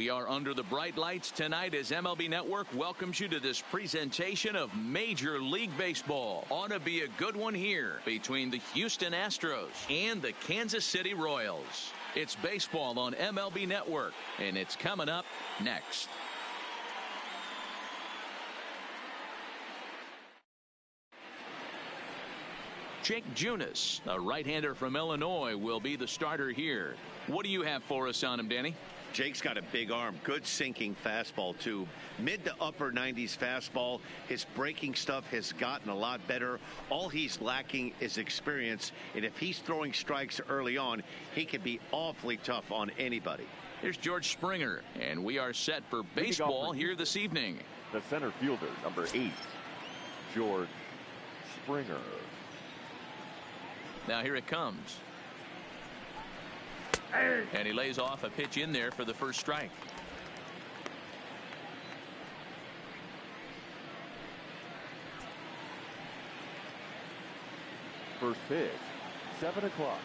We are under the bright lights tonight as MLB Network welcomes you to this presentation of Major League Baseball. Ought to be a good one here between the Houston Astros and the Kansas City Royals. It's baseball on MLB Network, and it's coming up next. Jake Junis, a right-hander from Illinois, will be the starter here. What do you have for us on him, Danny? Jake's got a big arm, good sinking fastball too. Mid to upper 90s fastball. His breaking stuff has gotten a lot better. All he's lacking is experience, and if he's throwing strikes early on, he can be awfully tough on anybody. Here's George Springer, and we are set for baseball here this evening. The center fielder, number 8, George Springer. Now here it comes. And he lays off a pitch in there for the first strike. First pitch, 7 o'clock.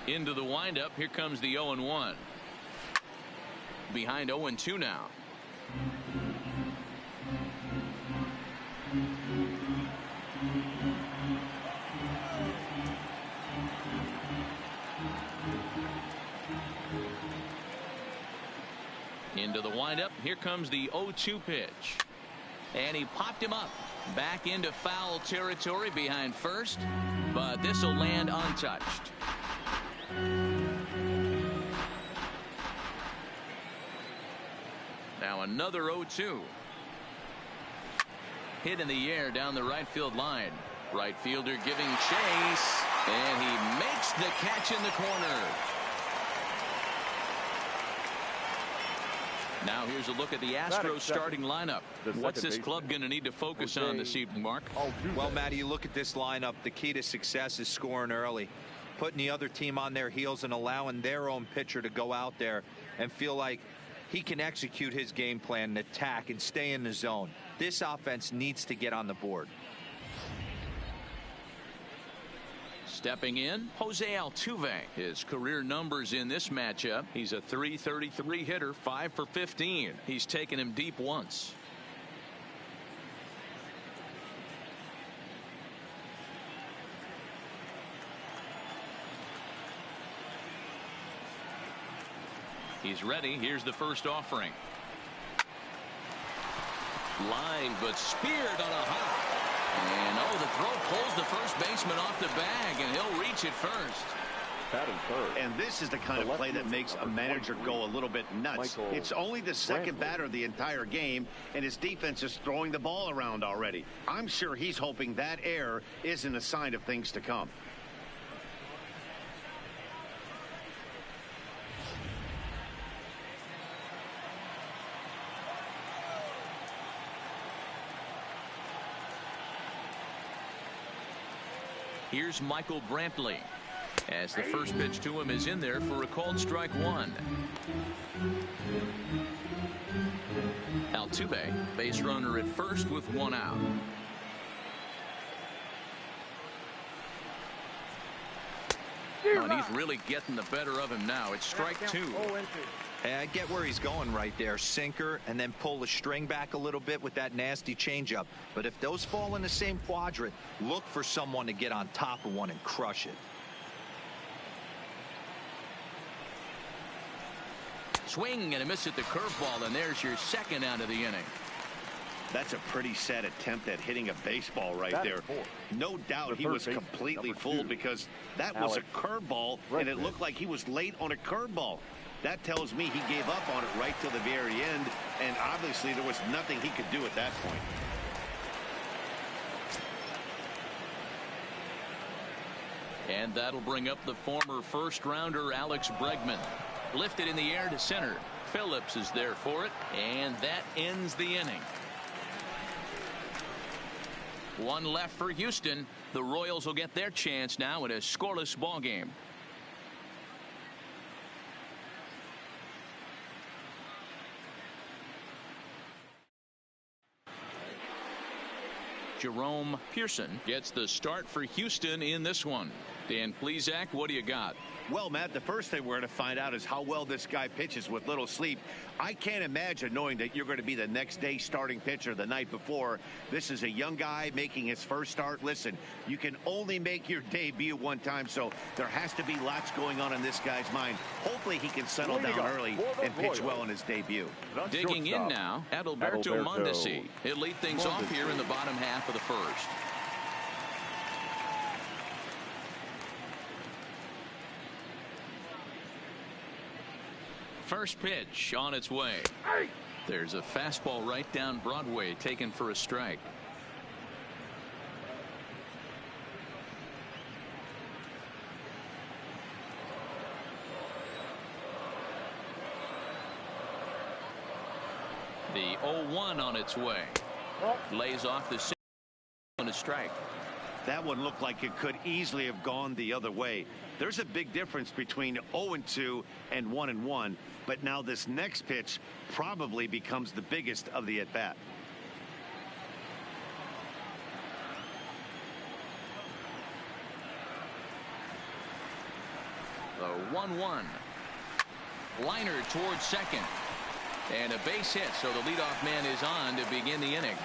Into the windup. Here comes the 0-1. Behind 0-2 now. Into the windup. Here comes the 0-2 pitch. And he popped him up. Back into foul territory behind first. But this will land untouched. Now another 0-2. Hit in the air down the right field line. Right fielder giving chase. And he makes the catch in the corner. Now here's a look at the Astros starting lineup. What's this club going to need to focus on this evening, Mark? Well, Matty, you look at this lineup. The key to success is scoring early, putting the other team on their heels and allowing their own pitcher to go out there and feel like he can execute his game plan and attack and stay in the zone. This offense needs to get on the board. Stepping in, Jose Altuve. His career numbers in this matchup. He's a .333 hitter, 5 for 15. He's taken him deep once. He's ready. Here's the first offering. Line, but speared on a hop. And the throw pulls the first baseman off the bag, and he'll reach it first. And this is the kind of play that makes a manager go a little bit nuts. It's only the second batter of the entire game, and his defense is throwing the ball around already. I'm sure he's hoping that error isn't a sign of things to come. Here's Michael Brantley as the first pitch to him is in there for a called strike 1. Altuve, base runner at first with 1 out. And he's really getting the better of him now. It's strike 2. Hey, I get where he's going right there. Sinker, and then pull the string back a little bit with that nasty changeup. But if those fall in the same quadrant, look for someone to get on top of one and crush it. Swing and a miss at the curveball, and there's your second out of the inning. That's a pretty sad attempt at hitting a baseball right there. No doubt he was completely fooled because that was a curveball, and it looked like he was late on a curveball. That tells me he gave up on it right till the very end, and obviously there was nothing he could do at that point. And that'll bring up the former first-rounder Alex Bregman. Lifted in the air to center. Phillips is there for it, and that ends the inning. 1 left for Houston. The Royals will get their chance now in a scoreless ball game. Jerome Pearson gets the start for Houston in this one. Dan Plesac, what do you got? Well, Matt, the first thing we're going to find out is how well this guy pitches with little sleep. I can't imagine knowing that you're going to be the next day starting pitcher the night before. This is a young guy making his first start. Listen, you can only make your debut one time, so there has to be lots going on in this guy's mind. Hopefully he can settle down early and pitch well in his debut. Digging in now, Adalberto Mondesi. He'll lead things off here in the bottom half of the first. First pitch on its way. There's a fastball right down Broadway taken for a strike. The 0-1 on its way. Lays off the on a strike. That one looked like it could easily have gone the other way. There's a big difference between 0-2 and 1-1, but now this next pitch probably becomes the biggest of the at-bat. The 1-1. Liner towards second. And a base hit, so the leadoff man is on to begin the inning.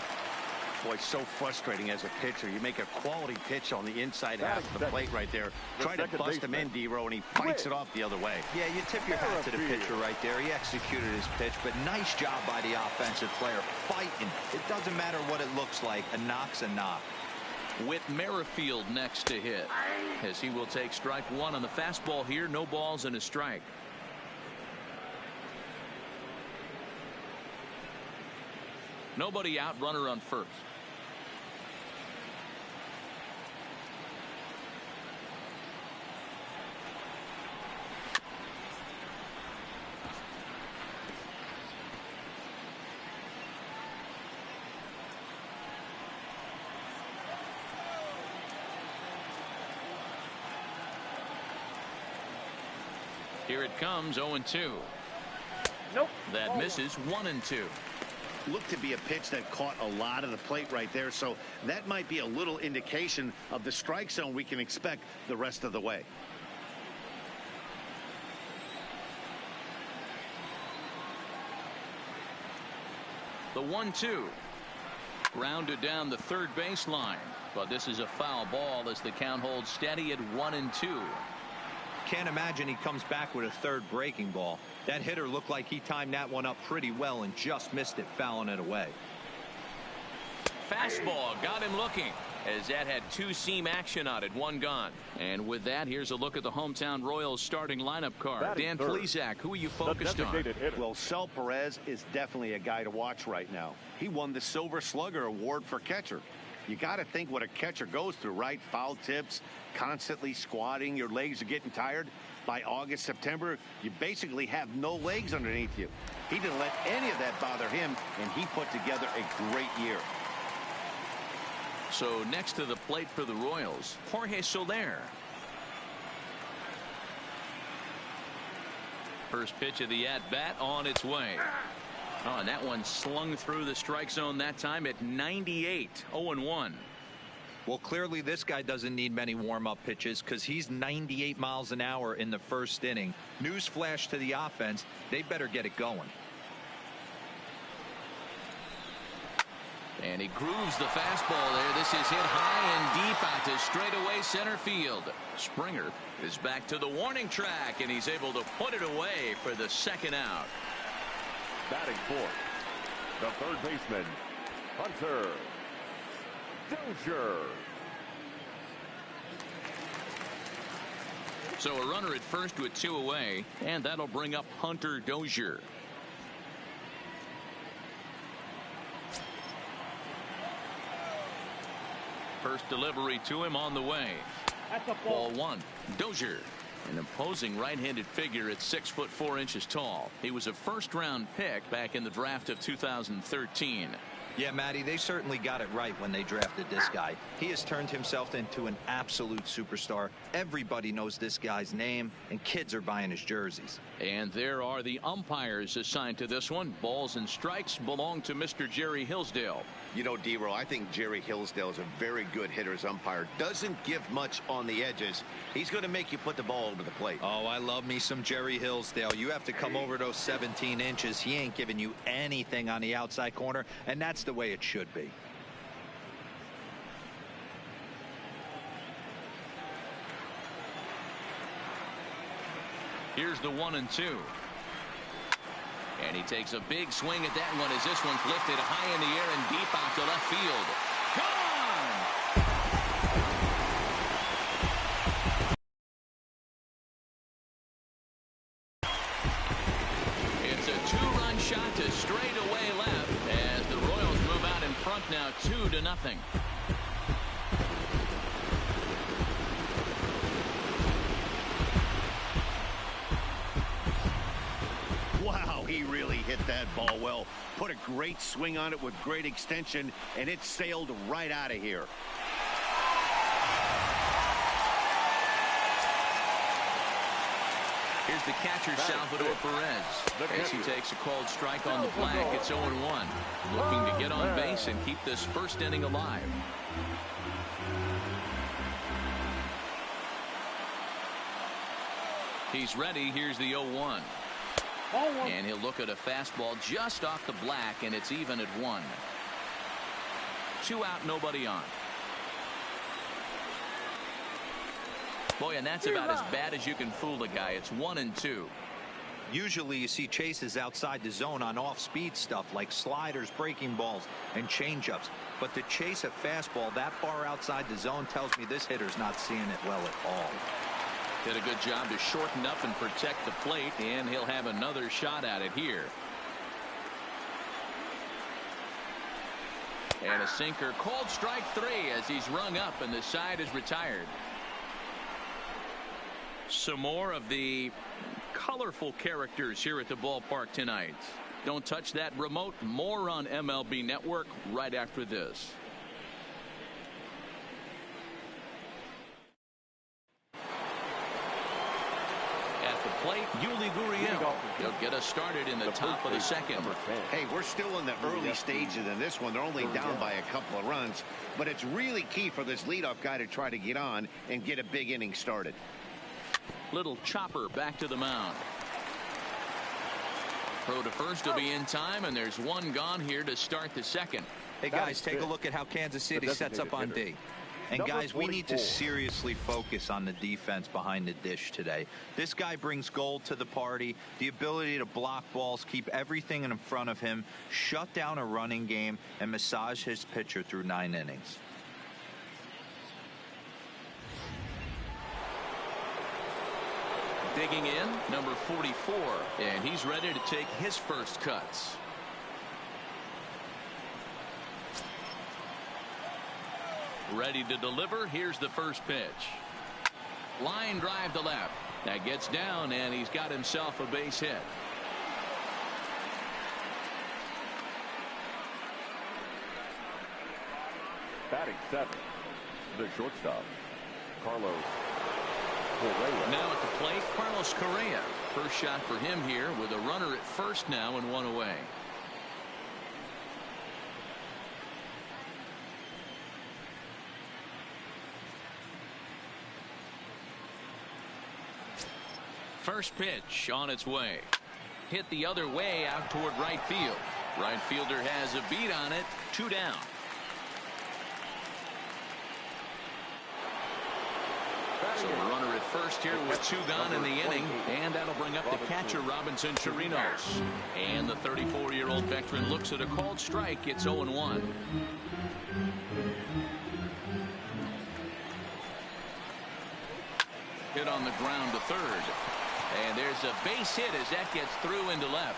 Boy, so frustrating as a pitcher. You make a quality pitch on the inside half of the plate right there. Try to bust him in, D-Row, and he fights it off the other way. Yeah, you tip your hat to the pitcher right there. He executed his pitch, but nice job by the offensive player fighting. It doesn't matter what it looks like. A knock's a knock. With Merrifield next to hit, as he will take strike one on the fastball here. No balls and a strike. Nobody out, runner on first. Here it comes, 0-2. Nope. That misses. 1-2. Looked to be a pitch that caught a lot of the plate right there, so that might be a little indication of the strike zone we can expect the rest of the way. The 1-2. Grounded down the third baseline, but this is a foul ball as the count holds steady at 1-2. Can't imagine he comes back with a third breaking ball. That hitter looked like he timed that one up pretty well and just missed it, fouling it away. Fastball got him looking, as that had two-seam action on it. One gone. And with that, here's a look at the hometown Royals starting lineup card. Dan Plesac, who are you focused on? Well, Sel Perez is definitely a guy to watch right now. He won the Silver Slugger Award for catcher. You got to think what a catcher goes through, right? Foul tips, constantly squatting, your legs are getting tired. By August, September, you basically have no legs underneath you. He didn't let any of that bother him, and he put together a great year. So next to the plate for the Royals, Jorge Soler. First pitch of the at-bat on its way. Oh, and that one slung through the strike zone that time at 98. 0-1. Well, clearly this guy doesn't need many warm-up pitches because he's 98 miles an hour in the first inning. Newsflash to the offense, they better get it going. And he grooves the fastball there. This is hit high and deep out to straightaway center field. Springer is back to the warning track, and he's able to put it away for the second out. Batting fourth, the third baseman, Hunter Dozier. So a runner at first with two away, and that'll bring up Hunter Dozier. First delivery to him on the way. Ball one. Dozier, an imposing right-handed figure at 6'4" tall. He was a first-round pick back in the draft of 2013. Yeah, Matty, they certainly got it right when they drafted this guy. He has turned himself into an absolute superstar. Everybody knows this guy's name, and kids are buying his jerseys. And there are the umpires assigned to this one. Balls and strikes belong to Mr. Jerry Hillsdale. You know, D-Roll, I think Jerry Hillsdale is a very good hitter's umpire. Doesn't give much on the edges. He's going to make you put the ball over the plate. Oh, I love me some Jerry Hillsdale. You have to come over those 17 inches. He ain't giving you anything on the outside corner, and that's the way it should be. Here's the 1-2. And he takes a big swing at that one as this one's lifted high in the air and deep out to left field. Gone! It's a two-run shot to straightaway left as the Royals move out in front now 2-0. He really hit that ball well. Put a great swing on it with great extension, and it sailed right out of here. Here's the catcher, Salvador Perez. As he takes a called strike on the flag, it's 0-1. Looking to get on base and keep this first inning alive. He's ready. Here's the 0-1. And he'll look at a fastball just off the black, and it's even at 1. 2 out, nobody on. Boy, and that's about as bad as you can fool a guy. It's 1-2. Usually you see chases outside the zone on off-speed stuff like sliders, breaking balls, and changeups. But to chase a fastball that far outside the zone tells me this hitter's not seeing it well at all. Did a good job to shorten up and protect the plate, and he'll have another shot at it here. And a sinker, called strike 3 as he's rung up and the side is retired. Some more of the colorful characters here at the ballpark tonight. Don't touch that remote. More on MLB Network right after this. Plate, Yuli Gurriel. He'll get us started in the top of the second. Hey, we're still in the early stages in this one. They're only down by a couple of runs, but it's really key for this leadoff guy to try to get on and get a big inning started. Little chopper back to the mound. Throw to first will be in time, and there's one gone here to start the second. Hey, guys, take a look at how Kansas City sets up on D. And guys, we need to seriously focus on the defense behind the dish today. This guy brings gold to the party, the ability to block balls, keep everything in front of him, shut down a running game, and massage his pitcher through 9 innings. Digging in, number 44, and he's ready to take his first cuts. Ready to deliver. Here's the first pitch. Line drive to left. That gets down, and he's got himself a base hit. Batting 7, the shortstop, Carlos Correa. Now at the plate, Carlos Correa. First shot for him here with a runner at first now and 1 away. First pitch on its way. Hit the other way out toward right field. Right fielder has a beat on it. 2 down. So a runner at first here with 2 gone in the inning, and that'll bring up the catcher Robinson Chirinos. And the 34-year-old veteran looks at a called strike. It's 0-1. Hit on the ground to third. And there's a base hit as that gets through into left.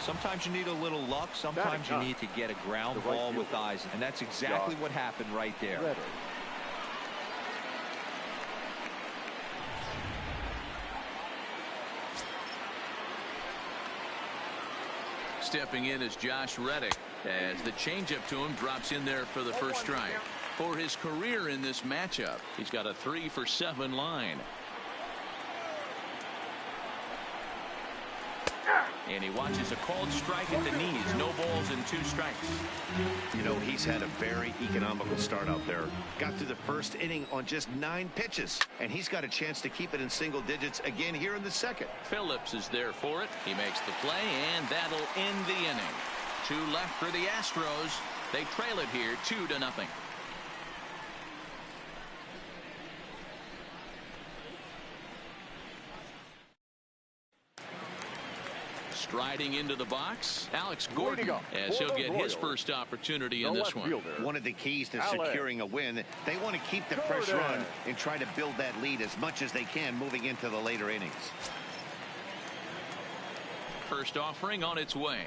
Sometimes you need a little luck. Sometimes you need to get a ground ball with eyes. And that's exactly what happened right there. Stepping in is Josh Reddick as the changeup to him drops in there for the first strike. For his career in this matchup, he's got a 3-for-7 line. And he watches a called strike at the knees. No balls and 2 strikes. You know, he's had a very economical start out there. Got through the first inning on just 9 pitches. And he's got a chance to keep it in single digits again here in the second. Phillips is there for it. He makes the play, and that'll end the inning. 2 left for the Astros. They trail it here 2-0. Striding into the box, Alex Gordon, as he'll get his first opportunity in this one. One of the keys to securing a win, they want to keep the pressure on and try to build that lead as much as they can moving into the later innings. First offering on its way.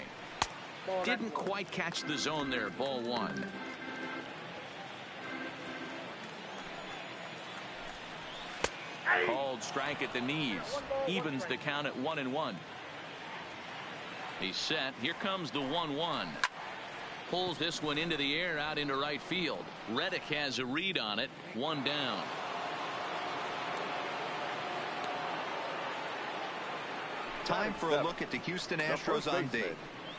Didn't quite catch the zone there. Ball 1. Called strike at the knees. Evens the count at 1-1. He's set. Here comes the 1-1. Pulls this one into the air out into right field. Reddick has a read on it. 1 down. Time for a look at the Houston Astros on D.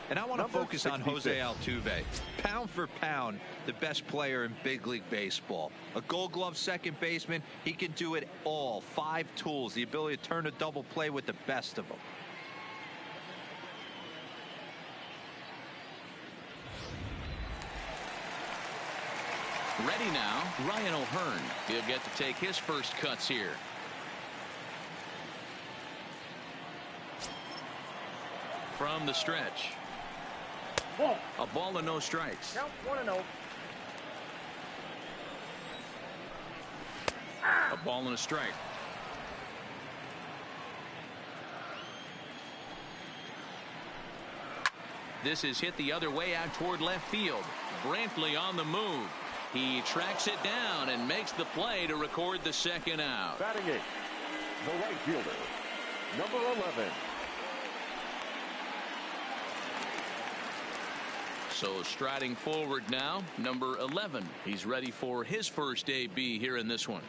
And I want to focus on Jose Altuve. Pound for pound, the best player in big league baseball. A Gold Glove second baseman. He can do it all. 5 tools. The ability to turn a double play with the best of them. Ready now, Ryan O'Hearn. He'll get to take his first cuts here. From the stretch. A ball and no strikes. Count 1-0. A ball and a strike. This is hit the other way out toward left field. Brantley on the move. He tracks it down and makes the play to record the second out. Batting 8, the right fielder, number 11. So striding forward now, number 11. He's ready for his first AB here in this one.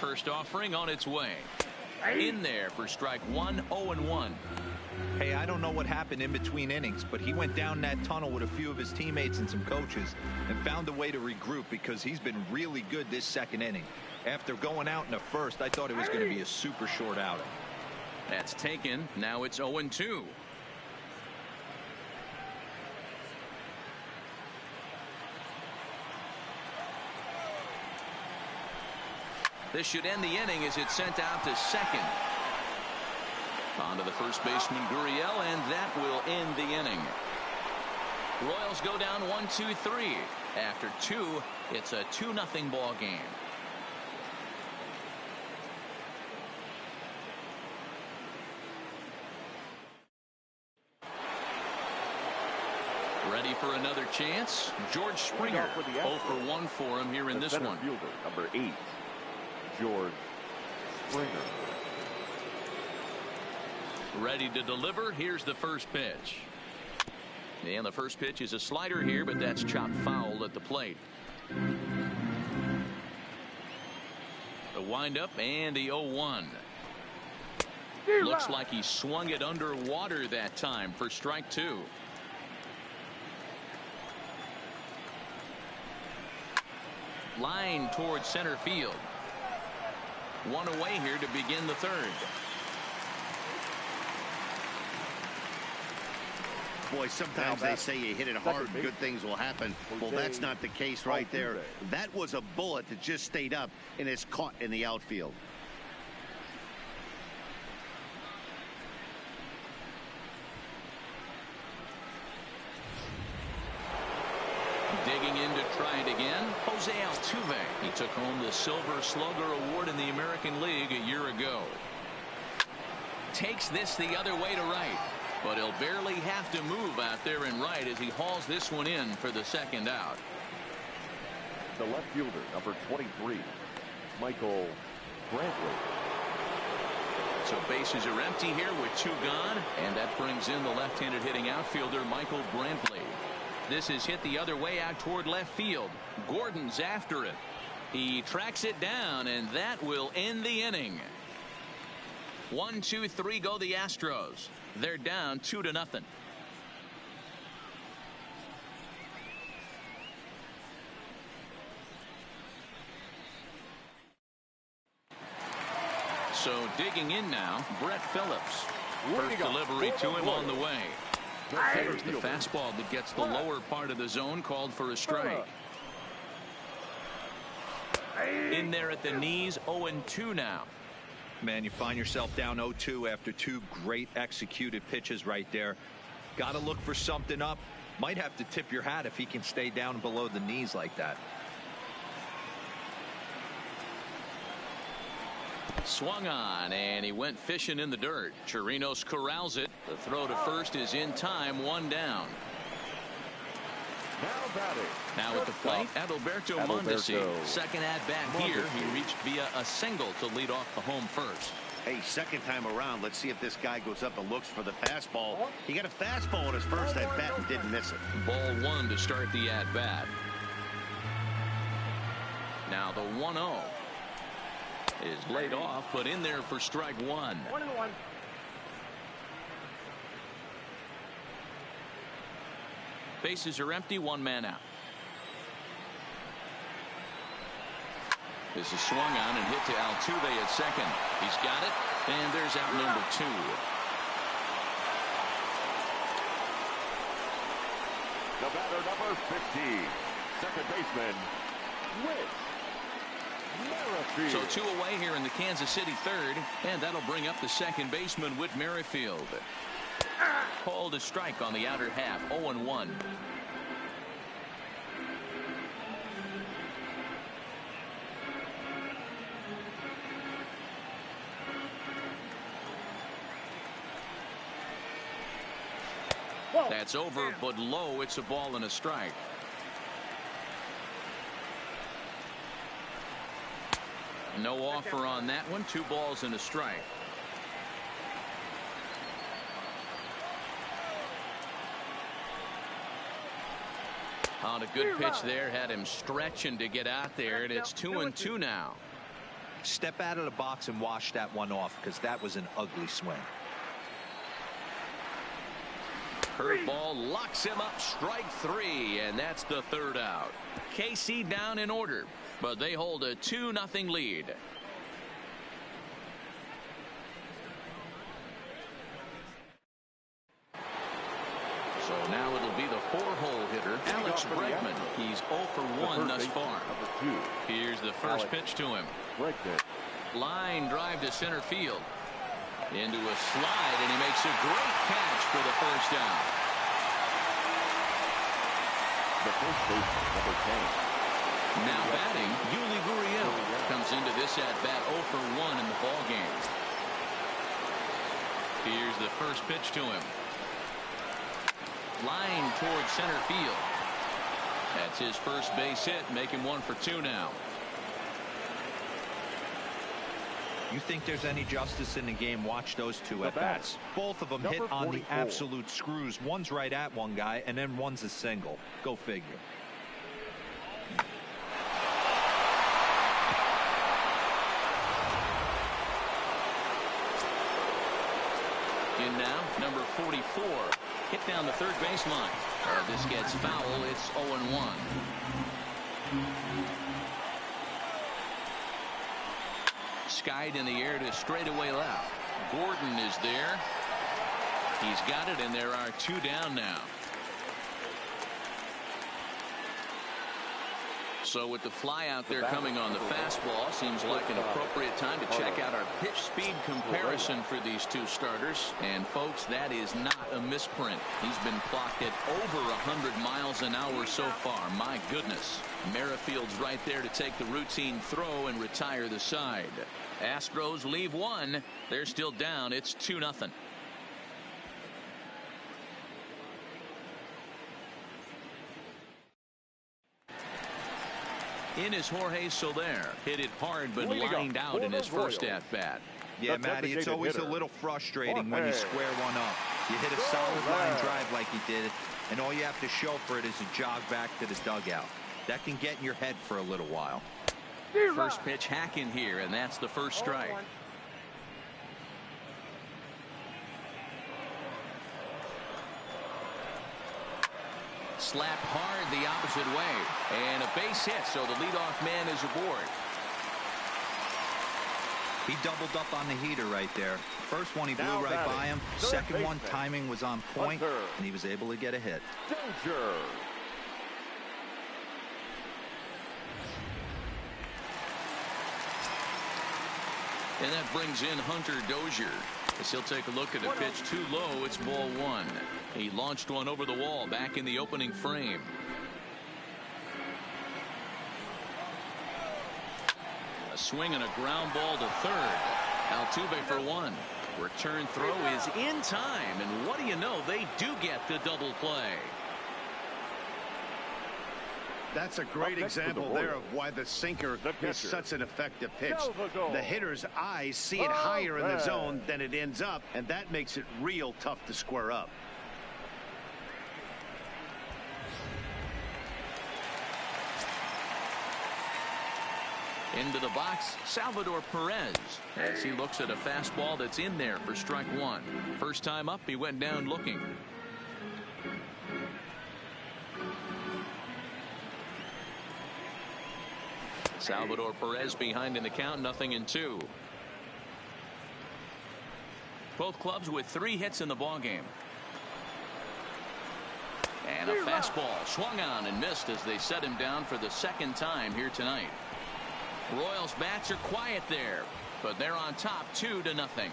First offering on its way. In there for strike 1, 0-1. Hey, I don't know what happened in between innings, but he went down that tunnel with a few of his teammates and some coaches and found a way to regroup because he's been really good this second inning. After going out in the first, I thought it was going to be a super short outing. That's taken. Now it's 0-2. This should end the inning as it's sent out to second. On to the first baseman, Gurriel, and that will end the inning. Royals go down 1-2-3. After 2, it's a 2-0 ball game. Ready for another chance? George Springer. 0-for-1 for him here in this one. Fielder, number 8, George Springer. Ready to deliver. Here's the first pitch. And the first pitch is a slider here, but that's chopped foul at the plate. The windup and the 0-1. Looks like he swung it underwater that time for strike 2. Line towards center field. One away here to begin the third. Boy, sometimes they say you hit it hard, good things will happen. Well, that's not the case right there. That was a bullet that just stayed up and is caught in the outfield. Digging in to try it again, Jose Altuve. He took home the Silver Slugger Award in the American League a year ago. Takes this the other way to right. But he'll barely have to move out there in right as he hauls this one in for the second out. The left fielder, number 23, Michael Brantley. So bases are empty here with 2 gone, and that brings in the left-handed hitting outfielder Michael Brantley. This is hit the other way out toward left field. Gordon's after it. He tracks it down, and that will end the inning. 1, 2, 3 go the Astros. They're down 2-0. So digging in now, Brett Phillips. First delivery to him on the way. There's the fastball that gets the lower part of the zone, called for a strike. In there at the knees, 0-2 now. Man, you find yourself down 0-2 after 2 great executed pitches right there. Got to look for something up. Might have to tip your hat if he can stay down below the knees like that. Swung on, and he went fishing in the dirt. Chirinos corrals it. The throw to first is in time, 1 down. Now at the plate, Adalberto Mondesi. Second at bat here. He reached via a single to lead off the home first. Hey, second time around, let's see if this guy goes up and looks for the fastball. He got a fastball on his first at bat and didn't miss it. Ball 1 to start the at bat. Now the 1-0 is laid off, but in there for strike 1. 1-1. Bases are empty, 1 man out. This is swung on and hit to Altuve at second. He's got it, and there's out number 2. The batter, number 15, second baseman, Whit Merrifield. So 2 away here in the Kansas City third, and that'll bring up the second baseman, Whit Merrifield. Called a strike on the outer half, 0-1. That's over, but low. It's a ball and a strike. No offer on that one. 2 balls and a strike. On a good pitch there, had him stretching to get out there, and it's 2-2 now. Step out of the box and wash that one off, because that was an ugly swing. Curveball locks him up, strike 3, and that's the 3rd out. KC down in order, but they hold a 2-0 lead. So now it'll be the 4-hole hitter, Alex Bregman. He's 0 for 1 thus far. Here's the first pitch to him. Line drive to center field. Into a slide, and he makes a great catch for the first down. The first baseman, number 10. Now batting, Yuli Gurriel comes into this at bat 0 for 1 in the ball game. Here's the first pitch to him. Line towards center field. That's his first base hit, making 1 for 2 now. You think there's any justice in the game? Watch those 2 at bats. Both of them hit on the absolute screws. One's right at one guy, and then one's a single. Go figure. In now, number 44. Hit down the third baseline. This gets foul. It's 0-1. Skied in the air to straightaway left. Gordon is there. He's got it, and there are 2 down now. So with the fly out there coming on the fastball, seems like an appropriate time to check out our pitch speed comparison for these 2 starters. And folks, that is not a misprint. He's been clocked at over 100 miles an hour so far. My goodness. Merrifield's right there to take the routine throw and retire the side. Astros leave 1. They're still down. It's 2-0. In is Jorge Soler. Hit it hard, but lined out in his first at bat. Yeah, Matty, it's always a little frustrating when you square one up. You hit a solid line drive like he did, and all you have to show for it is a jog back to the dugout. That can get in your head for a little while. First pitch hack in here, and that's the first strike. Slapped hard the opposite way, and a base hit, so the leadoff man is aboard. He doubled up on the heater right there. First one he blew right by him. Second one, timing was on point, and he was able to get a hit. And that brings in Hunter Dozier. As he'll take a look at a pitch too low, it's ball one. He launched one over the wall back in the opening frame. A swing and a ground ball to third. Altuve for one. Return throw is in time, and what do you know, they do get the double play. That's a great example there of why the sinker is such an effective pitch. The hitter's eyes see it higher in the zone than it ends up, and that makes it real tough to square up. Into the box, Salvador Perez, as he looks at a fastball that's in there for strike one. First time up, he went down looking. Salvador Perez behind in the count, 0-2. Both clubs with 3 hits in the ballgame. And a fastball swung on and missed as they set him down for the second time here tonight. Royals bats are quiet there, but they're on top 2-0.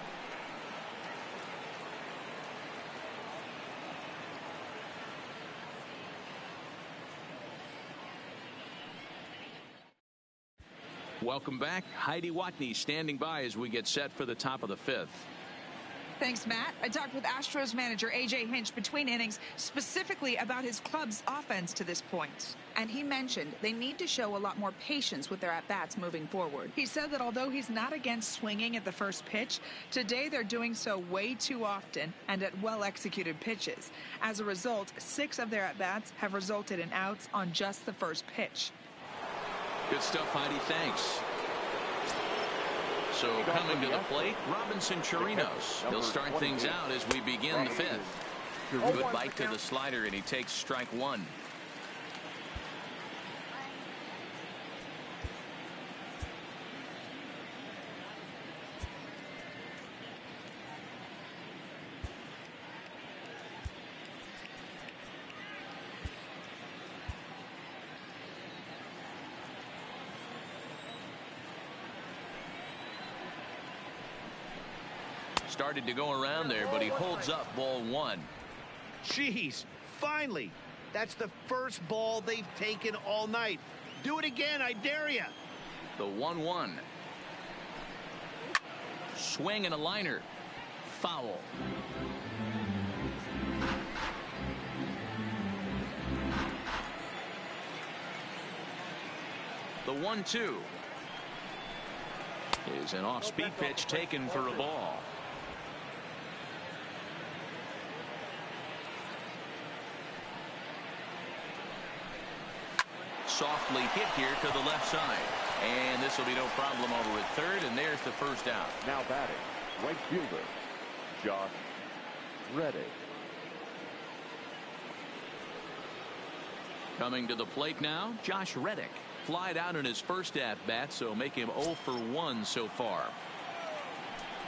Welcome back. Heidi Watney standing by as we get set for the top of the 5th. Thanks, Matt. I talked with Astros manager A.J. Hinch between innings specifically about his club's offense to this point. And he mentioned they need to show a lot more patience with their at-bats moving forward. He said that although he's not against swinging at the first pitch, today they're doing so way too often and at well-executed pitches. As a result, 6 of their at-bats have resulted in outs on just the first pitch. Good stuff, Heidi. Thanks. So coming to the plate, Robinson Chirinos. He'll start things out as we begin the 5th. Good bite to the slider, and he takes strike one. Started to go around there, but he holds up ball one. Jeez, finally. That's the first ball they've taken all night. Do it again, I dare you. The 1-1. Swing and a liner. Foul. The 1-2 is an off-speed pitch taken for a ball. Softly hit here to the left side, and this will be no problem over at third, and there's the first out. Now batting, right fielder, Josh Reddick. Coming to the plate now, Josh Reddick. Flied out in his first at-bat, so make him 0 for 1 so far.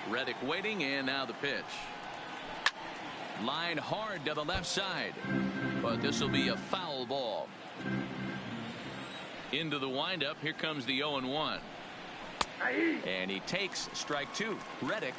Reddick waiting, and now the pitch. Line hard to the left side, but this will be a foul ball. Into the windup, here comes the 0-1. And he takes strike two. Reddick,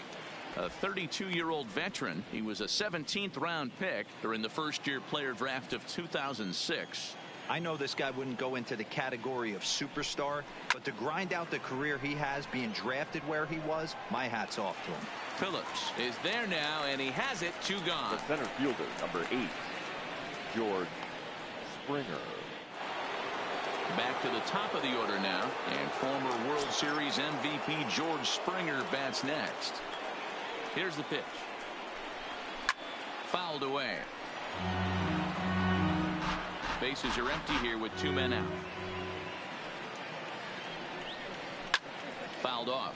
a 32-year-old veteran. He was a 17th round pick during the first-year player draft of 2006. I know this guy wouldn't go into the category of superstar, but to grind out the career he has being drafted where he was, my hat's off to him. Phillips is there now, and he has it, 2 gone. The center fielder, number 8, George Springer. Back to the top of the order now, and former World Series MVP George Springer bats next. Here's the pitch. Fouled away. Bases are empty here with 2 men out. Fouled off.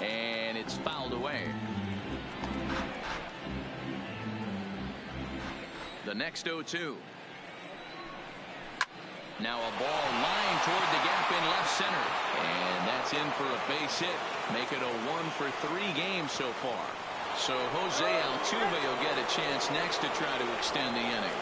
And it's fouled away. The next 0-2. Now a ball lined toward the gap in left center. And that's in for a base hit. Make it a 1-for-3 game so far. So Jose Altuve will get a chance next to try to extend the inning.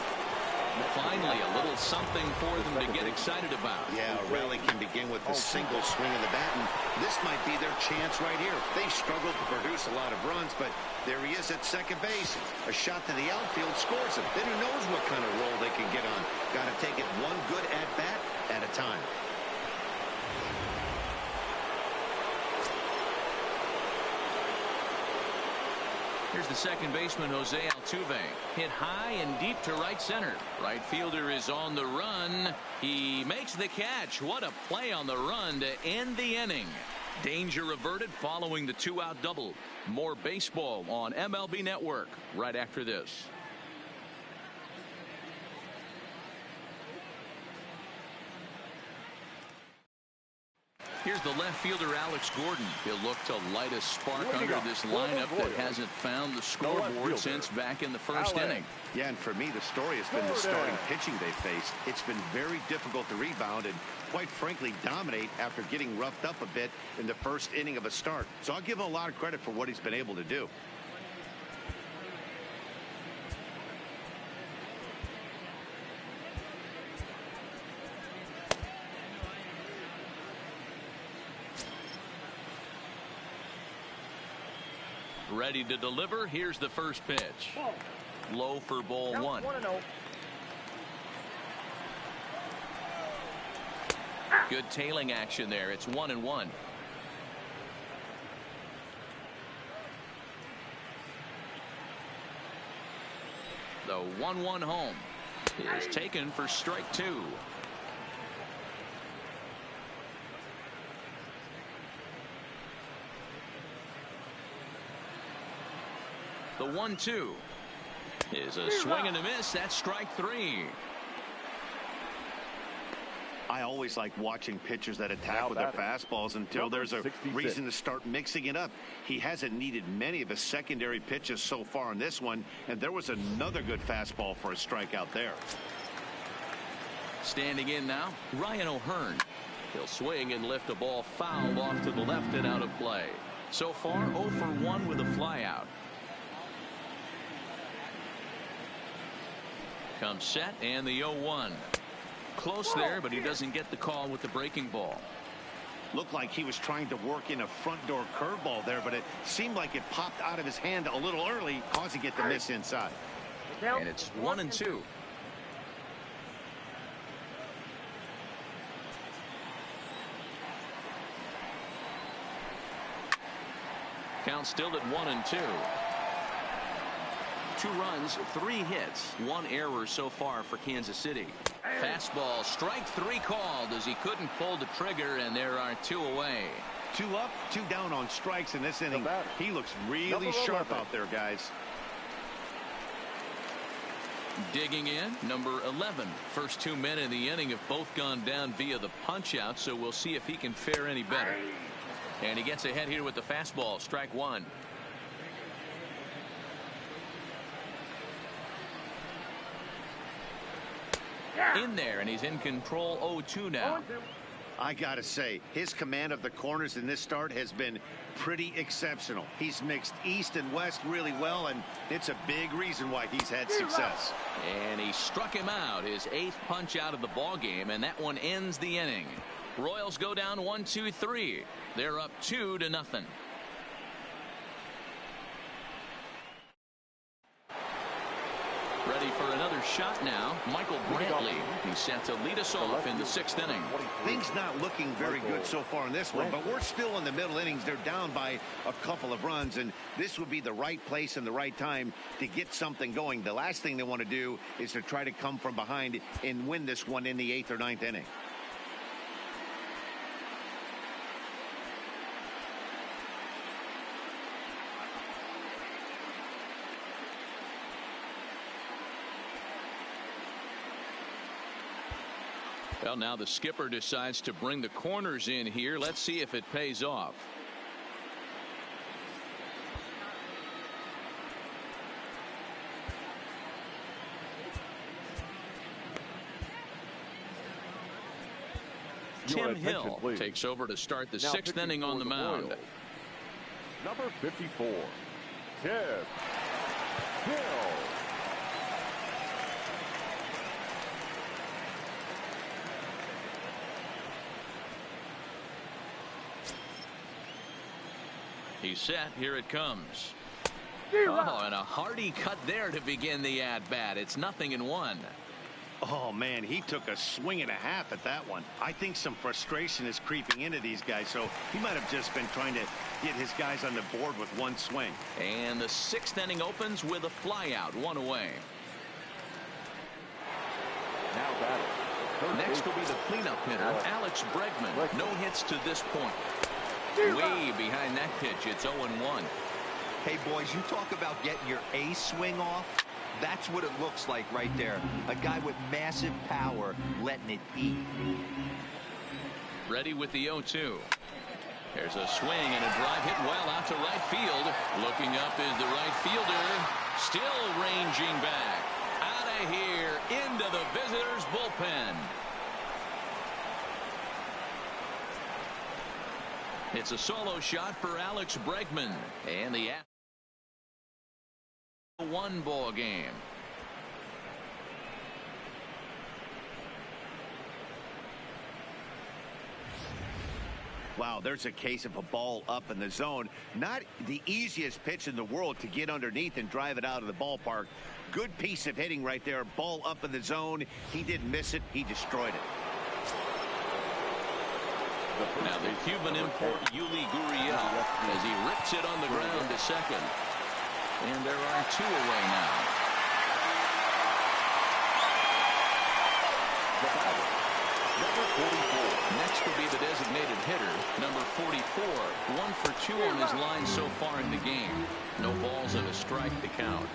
Finally, a little something for them to get excited about. Yeah, a rally can begin with a single swing of the bat, and this might be their chance right here. They've struggled to produce a lot of runs, but there he is at second base. A shot to the outfield scores him. Then who knows what kind of roll they can get on. Got to take it one good at-bat at a time. Here's the second baseman, Jose Altuve. Hit high and deep to right center. Right fielder is on the run. He makes the catch. What a play on the run to end the inning. Danger averted following the 2-out double. More baseball on MLB Network right after this. Here's the left fielder, Alex Gordon. He'll look to light a spark under this lineup that hasn't found the scoreboard since back in the first inning. Yeah, and for me, the story has been the starting pitching they faced. It's been very difficult to rebound and, quite frankly, dominate after getting roughed up a bit in the first inning of a start. So I'll give him a lot of credit for what he's been able to do. Ready to deliver. Here's the first pitch. Low for ball one. Good tailing action there. It's 1-1. The 1-1 home is taken for strike 2. The 1-2 is a swing and a miss. That's strike 3. I always like watching pitchers that attack with their fastballs until there's a reason to start mixing it up. He hasn't needed many of his secondary pitches so far in this one, and there was another good fastball for a strikeout there. Standing in now, Ryan O'Hearn. He'll swing and lift a ball fouled off to the left and out of play. So far, 0 for 1 with a flyout. Comes set and the 0-1. Close there, but he doesn't get the call with the breaking ball. Looked like he was trying to work in a front door curveball there, but it seemed like it popped out of his hand a little early, causing it to miss inside. And it's 1-2. Count still at 1-2. 2 runs, 3 hits, 1 error so far for Kansas City. Fastball, strike 3 called as he couldn't pull the trigger, and there are 2 away. 2 up, 2 down on strikes in this inning. He looks really sharp out there, guys. Digging in, number 11. First 2 men in the inning have both gone down via the punch out, so we'll see if he can fare any better. And he gets ahead here with the fastball, strike 1. In there, and he's in control. 0-2 now. I gotta say, his command of the corners in this start has been pretty exceptional. He's mixed east and west really well, and it's a big reason why he's had success. And he struck him out, his 8th punch out of the ball game, and that one ends the inning. Royals go down 1-2-3. They're up 2-0. Ready for another shot now. Michael Brantley. He's set to lead us off in the 6th inning. Things not looking very good so far in this one, but we're still in the middle innings. They're down by a couple of runs, and this would be the right place and the right time to get something going. The last thing they want to do is to try to come from behind and win this one in the 8th or 9th inning. Well, now the skipper decides to bring the corners in here. Let's see if it pays off. Tim Hill takes over to start the 6th inning on the mound. Number 54, Tim Hill. He's set. Here it comes. Oh, and a hearty cut there to begin the at-bat. It's 0-1. Oh, man, he took a swing and a half at that one. I think some frustration is creeping into these guys, so he might have just been trying to get his guys on the board with one swing. And the 6th inning opens with a flyout, 1 away. Now batting. Next will be the cleanup hitter, Alex Bregman. No hits to this point. Way behind that pitch. It's 0-1. Hey, boys, you talk about getting your A swing off. That's what it looks like right there. A guy with massive power letting it eat. Ready with the 0-2. There's a swing and a drive hit well out to right field. Looking up is the right fielder. Still ranging back. Out of here into the visitors' bullpen. It's a solo shot for Alex Bregman. And the 1-ball game. Wow, there's a case of a ball up in the zone. Not the easiest pitch in the world to get underneath and drive it out of the ballpark. Good piece of hitting right there. Ball up in the zone. He didn't miss it. He destroyed it. Now the Cuban import Yuli Gurriel as he rips it on the ground to second. And there are 2 away now. The batter, number 44. Next will be the designated hitter, number 44. 1 for 2 on his line so far in the game. No balls and a strike to count.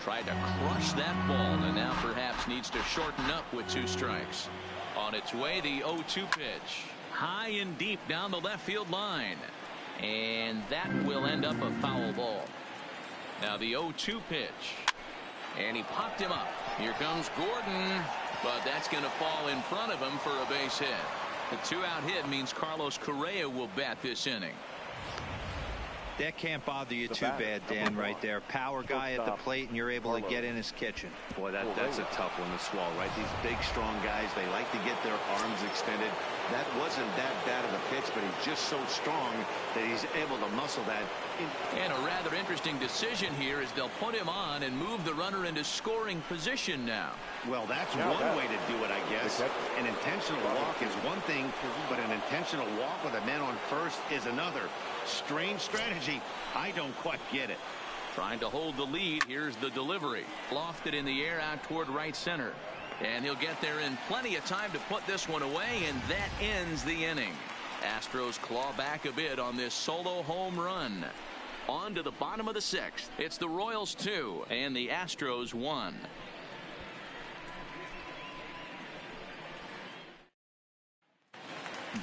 Tried to crush that ball and now perhaps needs to shorten up with 2 strikes. On its way, the 0-2 pitch. High and deep down the left field line. And that will end up a foul ball. Now the 0-2 pitch. And he popped him up. Here comes Gordon. But that's going to fall in front of him for a base hit. The 2-out hit means Carlos Correa will bat this inning. That can't bother you too bad, Dan, right there. Power guy at the plate, and you're able to get in his kitchen. Boy, that's a tough one to swallow, right? These big, strong guys, they like to get their arms extended. That wasn't that bad of a pitch, but he's just so strong that he's able to muscle that. And a rather interesting decision here is they'll put him on and move the runner into scoring position now. Well, that's one way to do it, I guess. An intentional walk is one thing, but an intentional walk with a man on first is another. Strange strategy. I don't quite get it. Trying to hold the lead. Here's the delivery. Lofted in the air out toward right center. And he'll get there in plenty of time to put this one away, and that ends the inning. Astros claw back a bit on this solo home run. On to the bottom of the 6th. It's the Royals 2 and the Astros 1.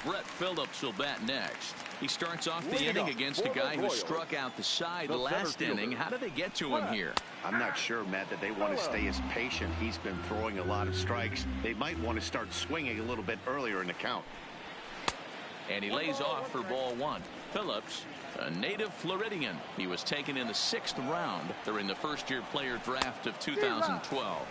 Brett Phillips will bat next. He starts off the inning against a guy who struck out the side last inning. How did they get to him here? I'm not sure, Matt, that they want to stay as patient. He's been throwing a lot of strikes. They might want to start swinging a little bit earlier in the count. And he lays off for ball 1. Phillips, a native Floridian. He was taken in the 6th round during the first-year player draft of 2012.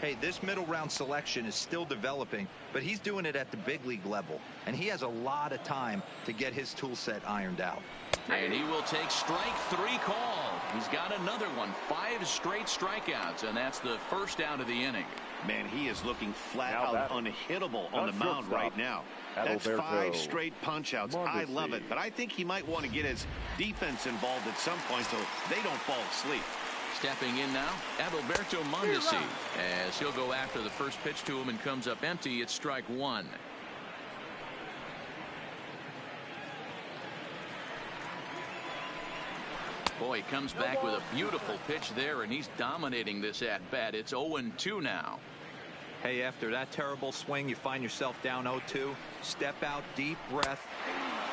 Hey, this middle round selection is still developing, but he's doing it at the big league level, and he has a lot of time to get his tool set ironed out. And he will take strike 3 call. He's got another one. 5 straight strikeouts, and that's the first out of the inning. Man, he is looking flat out unhittable on the mound right now. That's 5 straight punch-outs. I love it, but I think he might want to get his defense involved at some point so they don't fall asleep. Stepping in now, Adalberto Mondesi, as he'll go after the first pitch to him and comes up empty. It's strike 1. Boy, he comes back with a beautiful pitch there, and he's dominating this at-bat. It's 0-2 now. Hey, after that terrible swing, you find yourself down 0-2. Step out, deep breath,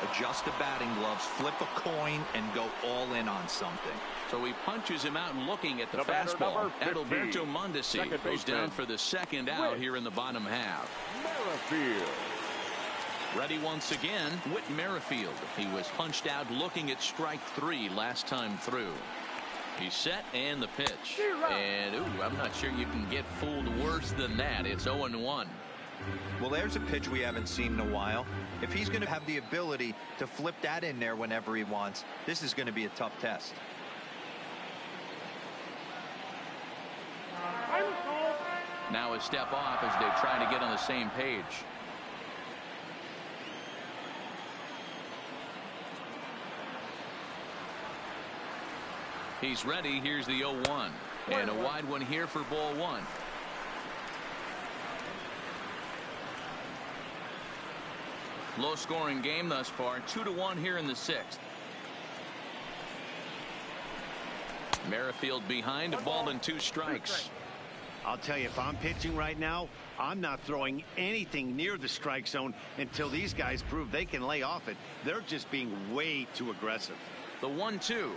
adjust the batting gloves, flip a coin, and go all in on something. So he punches him out looking at the fastball. Adalberto Mondesi goes down for the second out here in the bottom half. Ready once again, Whit Merrifield. He was punched out looking at strike 3 last time through. He's set and the pitch. And, I'm not sure you can get fooled worse than that. It's 0-1. Well, there's a pitch we haven't seen in a while. If he's going to have the ability to flip that in there whenever he wants, this is going to be a tough test. Now a step off as they try to get on the same page. He's ready. Here's the 0-1. And a wide one here for ball 1. Low scoring game thus far. 2-1 here in the 6th. Merrifield behind, a ball and 2 strikes. I'll tell you, if I'm pitching right now, I'm not throwing anything near the strike zone until these guys prove they can lay off it. They're just being way too aggressive. The 1-2.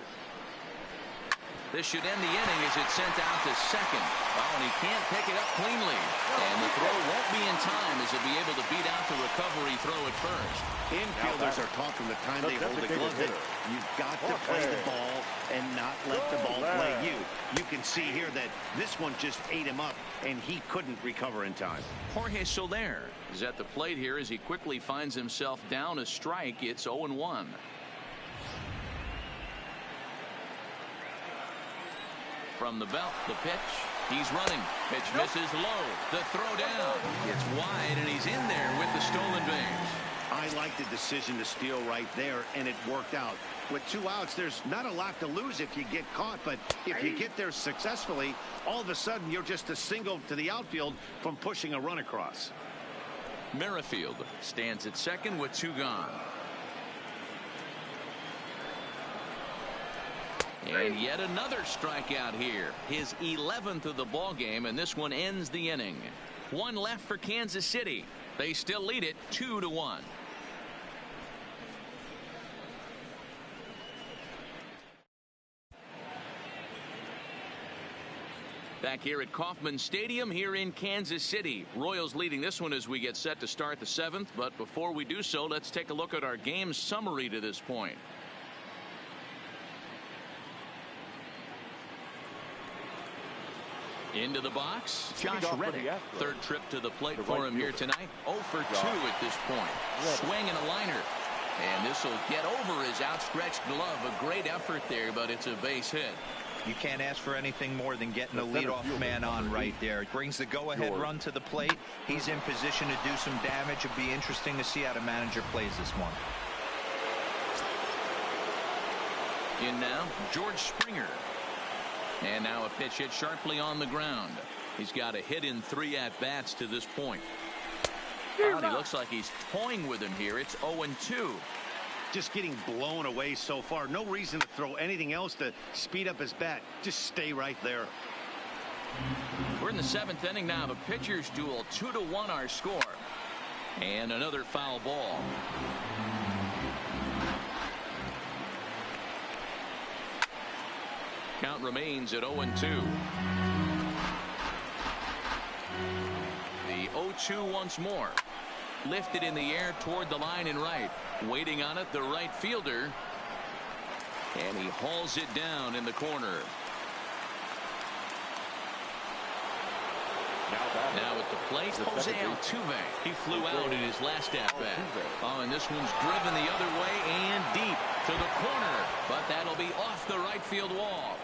This should end the inning as it's sent out to second. Oh, and he can't pick it up cleanly. And the throw won't be in time as he'll be able to beat out the recovery throw at first. Infielders are taught from the time they hold the glove that you've got to play the ball and not let the ball play you. You can see here that this one just ate him up, and he couldn't recover in time. Jorge Soler is at the plate here as he quickly finds himself down a strike. It's 0-1. From the belt, the pitch. He's running. Pitch misses low. The throw down. It's wide, and he's in there with the stolen base. I like the decision to steal right there, and it worked out. With 2 outs, there's not a lot to lose if you get caught, but if you get there successfully, all of a sudden you're just a single to the outfield from pushing a run across. Merrifield stands at second with 2 gone. And yet another strikeout here. His 11th of the ball game, and this one ends the inning. 1 left for Kansas City. They still lead it 2-1. Back here at Kauffman Stadium here in Kansas City. Royals leading this one as we get set to start the 7th. But before we do so, let's take a look at our game summary to this point. Into the box, Josh Reddick. 3rd trip to the plate for him here tonight. 0 for 2 at this point. Swing and a liner. And this will get over his outstretched glove. A great effort there, but it's a base hit. You can't ask for anything more than getting the leadoff man on right there. It brings the go-ahead run to the plate. He's in position to do some damage. It'll be interesting to see how the manager plays this one. In now, George Springer. And now a pitch hit sharply on the ground. He's got a hit in 3 at-bats to this point. Oh, he looks like he's toying with him here. It's 0-2. Just getting blown away so far. No reason to throw anything else to speed up his bat. Just stay right there. We're in the 7th inning now of a pitcher's duel. 2-1 our score. And another foul ball. Count remains at 0-2. The 0-2 once more. Lifted in the air toward the line and right. Waiting on it, the right fielder. And he hauls it down in the corner. Now at the plate, Jose Altuve. He flew out in his last at-bat. Oh, and this one's driven the other way and deep. to the corner, but that'll be off the right field wall.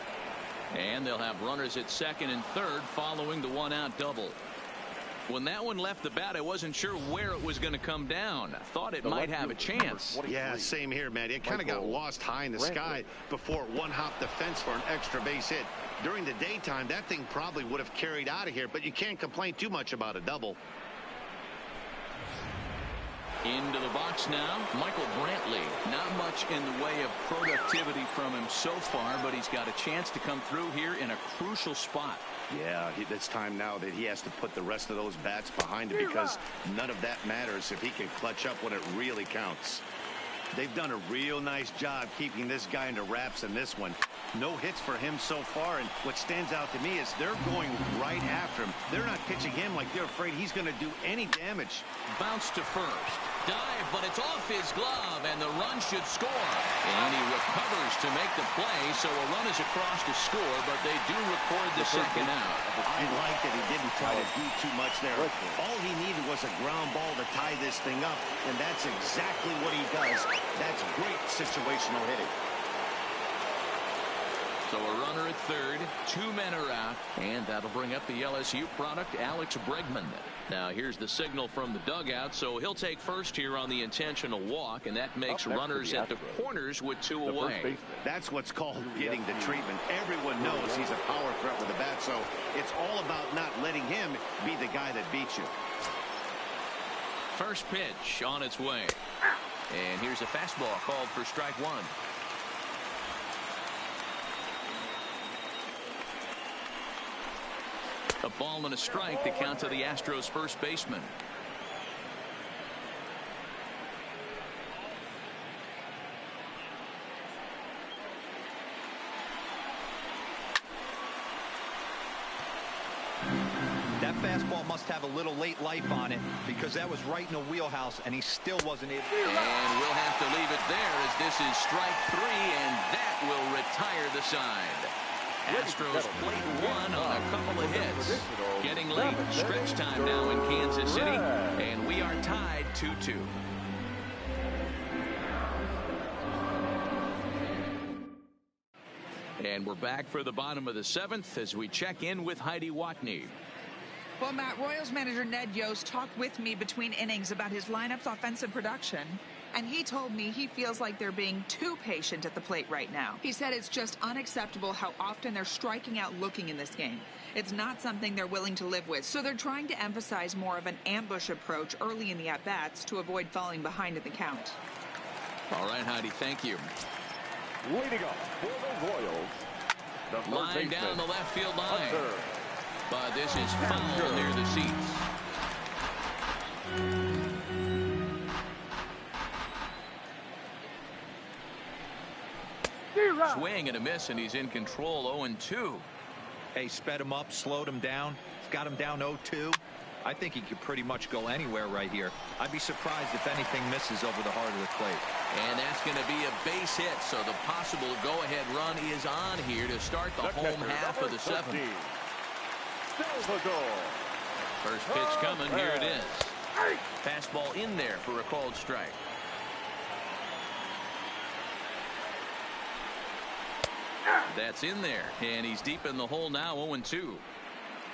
And they'll have runners at second and third following the one-out double. When that one left the bat, I wasn't sure where it was going to come down. I thought it might have a chance. Yeah, same here, man. It kind of got lost high in the sky before it one-hopped the fence for an extra base hit. During the daytime, that thing probably would have carried out of here, but you can't complain too much about a double. Into the box now, Michael Brantley. Not much in the way of productivity from him so far, but he's got a chance to come through here in a crucial spot. Yeah, it's time now that he has to put the rest of those bats behind him, because none of that matters if he can clutch up when it really counts. They've done a real nice job keeping this guy under wraps in this one. No hits for him so far, and what stands out to me is they're going right after him. They're not pitching him like they're afraid he's going to do any damage. Bounce to first. Dive, but it's off his glove, and the run should score. And he recovers to make the play, so a run is across to score, but they do record the second out. I like that he didn't try to do too much there. All he needed was a ground ball to tie this thing up, and that's exactly what he does. That's great situational hitting. So a runner at third, 2 men are out, and that'll bring up the LSU product, Alex Bregman. Now here's the signal from the dugout, so he'll take first here on the intentional walk, and that makes runners at the corners with 2 away. That's what's called getting the treatment. Everyone knows he's a power threat with the bat, so it's all about not letting him be the guy that beats you. First pitch on its way. And here's a fastball called for strike 1. A ball and a strike to count to the Astros first baseman. That fastball must have a little late life on it, because that was right in the wheelhouse, and he still wasn't able. And we'll have to leave it there, as this is strike 3, and that will retire the side. Astros plate 1 on a couple of hits. Getting late, stretch time now in Kansas City, and we are tied 2-2. And we're back for the bottom of the 7th as we check in with Heidi Watney. Well, Matt, Royals manager Ned Yost talked with me between innings about his lineup's offensive production, and he told me he feels like they're being too patient at the plate right now. He said it's just unacceptable how often they're striking out looking in this game. It's not something they're willing to live with, so they're trying to emphasize more of an ambush approach early in the at-bats to avoid falling behind in the count. All right, Heidi, thank you. Leading off for the Royals, the line down the left field line. But this is foul near the seats. Swing and a miss, and he's in control. 0-2. Hey, sped him up, slowed him down, got him down 0-2. I think he could pretty much go anywhere right here. I'd be surprised if anything misses over the heart of the plate. And that's going to be a base hit, so the possible go-ahead run is on here to start the home half of the 7th. First pitch coming. Here it is. Fastball in there for a called strike. That's in there, and he's deep in the hole now. 0-2.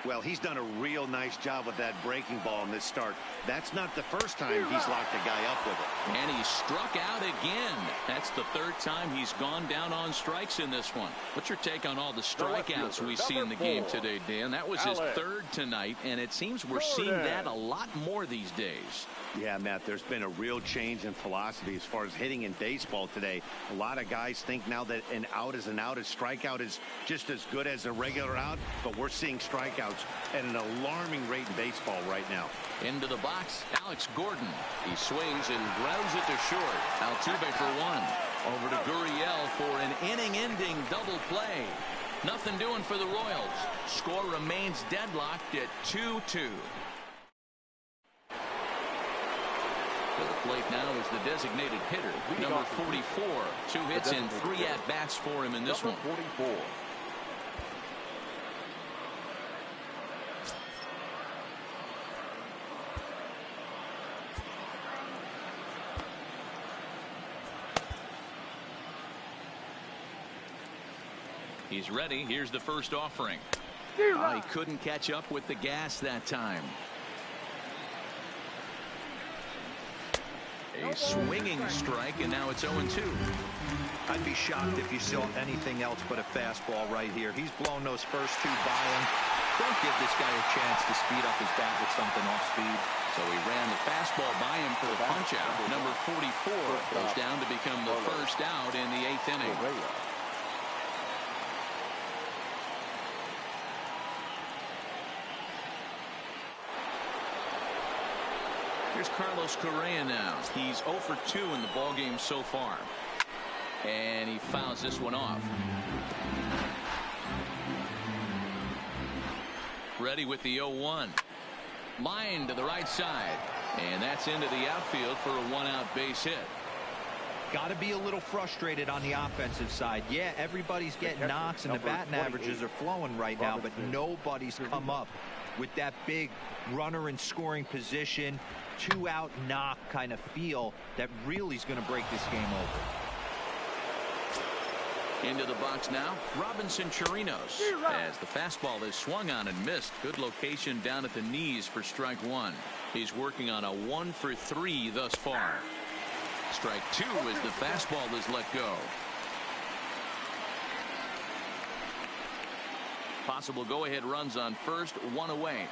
Well, he's done a real nice job with that breaking ball in this start. That's not the first time he's locked a guy up with it. And he struck out again. That's the 3rd time he's gone down on strikes in this one. What's your take on all the strikeouts we see in the game today, Dan? That was his 3rd tonight, and it seems we're seeing that a lot more these days. Yeah, Matt, there's been a real change in philosophy as far as hitting in baseball today. A lot of guys think now that an out is an out. A strikeout is just as good as a regular out, but we're seeing strikeouts at an alarming rate in baseball right now. Into the box, Alex Gordon. He swings and grounds it to short. Altuve for 1. Over to Gurriel for an inning-ending double play. Nothing doing for the Royals. Score remains deadlocked at 2-2. To the plate now is the designated hitter, number 44. 2 hits and 3 at-bats for him in this one. 44. He's ready. Here's the first offering. Oh, he couldn't catch up with the gas that time. A swinging strike, and now it's 0-2. I'd be shocked if you saw anything else but a fastball right here. He's blown those first two by him. Don't give this guy a chance to speed up his bat with something off speed. So he ran the fastball by him for the punch out. Number 44 goes down to become the first out in the 8th inning. Here's Carlos Correa now. He's 0 for 2 in the ballgame so far. And he fouls this one off. Ready with the 0-1. Line to the right side. And that's into the outfield for a 1-out base hit. Got to be a little frustrated on the offensive side. Yeah, everybody's getting knocks and the batting averages are flowing right now, but nobody's come up with that big runner in scoring position, 2-out knock kind of feel that really is going to break this game over. Into the box now, Robinson Chirinos, as the fastball is swung on and missed. Good location down at the knees for strike one. He's working on a 1 for 3 thus far. Strike 2 as the fastball is let go. Possible go-ahead runs on first, 1 away.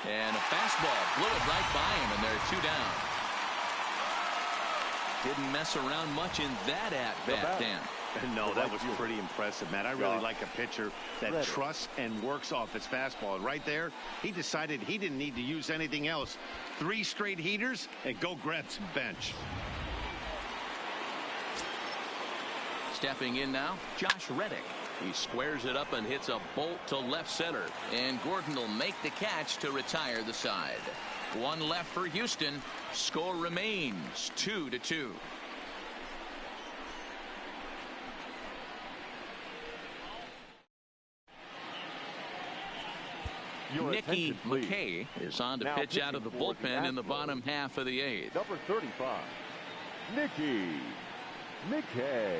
And a fastball blew it right by him, and there are 2 down. Didn't mess around much in that at-bat, Dan. No, that was pretty impressive, Matt. I really like a pitcher that trusts and works off his fastball. And right there, he decided he didn't need to use anything else. 3 straight heaters and go grab some bench. Stepping in now, Josh Reddick. He squares it up and hits a bolt to left center. And Gordon will make the catch to retire the side. 1 left for Houston. Score remains 2-2. Nicky McKay is on to pitch out of the bullpen in the bottom half of the 8th. Number 35, Nicky McKay.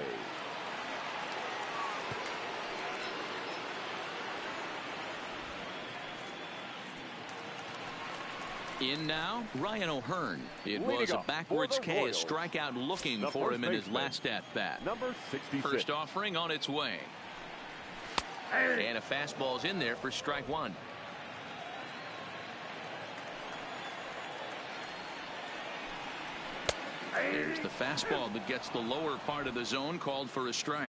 In now, Ryan O'Hearn. It was a backwards K, a strikeout looking for him in his last at-bat. Number 66. First offering on its way. And a fastball's in there for strike 1. There's the fastball that gets the lower part of the zone, called for a strike.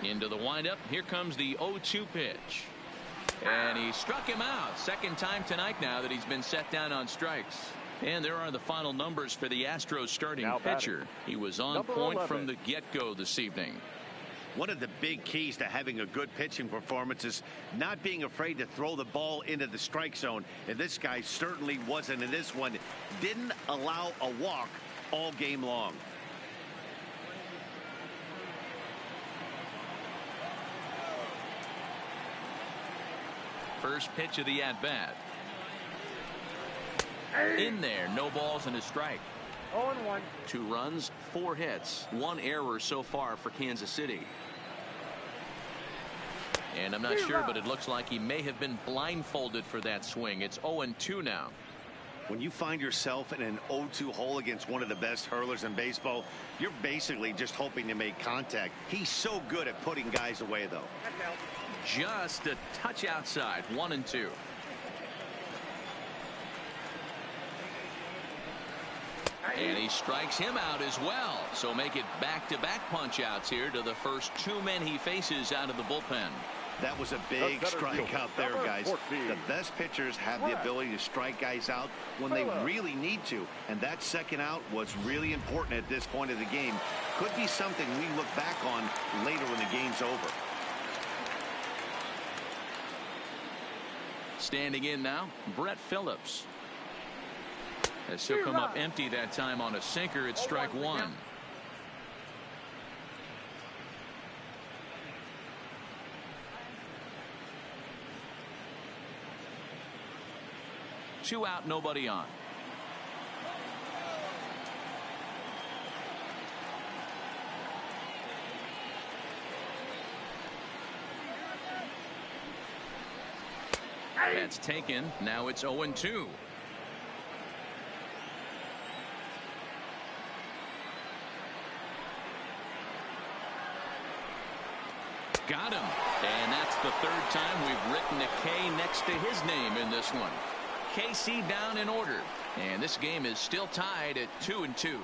Into the windup. Here comes the 0-2 pitch. And he struck him out. Second time tonight now that he's been set down on strikes. And there are the final numbers for the Astros starting pitcher. He was on point from the get-go this evening. One of the big keys to having a good pitching performance is not being afraid to throw the ball into the strike zone. And this guy certainly wasn't in this one. Didn't allow a walk all game long. First pitch of the at-bat. In there, no balls and a strike. 0-1. 2 runs, 4 hits, 1 error so far for Kansas City. And I'm not sure, but it looks like he may have been blindfolded for that swing. It's 0-2 now. When you find yourself in an 0-2 hole against one of the best hurlers in baseball, you're basically just hoping to make contact. He's so good at putting guys away, though. Just a touch outside, 1-2. And he strikes him out as well. So make it back-to-back punch-outs here to the first 2 men he faces out of the bullpen. That was a big strike out there, guys. The best pitchers have the ability to strike guys out when they really need to. And that second out was really important at this point of the game. Could be something we look back on later when the game's over. Standing in now, Brett Phillips. As he'll come up empty that time on a sinker at strike 1. 2 out, nobody on. That's taken. Now it's 0-2. Got him. And that's the 3rd time we've written a K next to his name in this one. KC down in order. And this game is still tied at 2-2.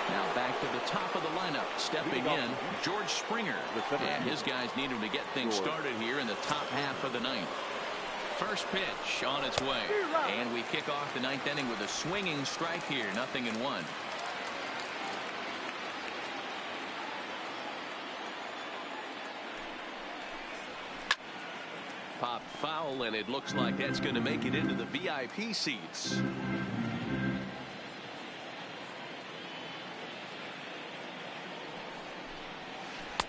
Now back to the top of the lineup. Stepping in, George Springer. And his guys need him to get things started here in the top half of the 9th. First pitch on its way. And we kick off the 9th inning with a swinging strike here. 0-1. Pop foul, and it looks like that's going to make it into the VIP seats.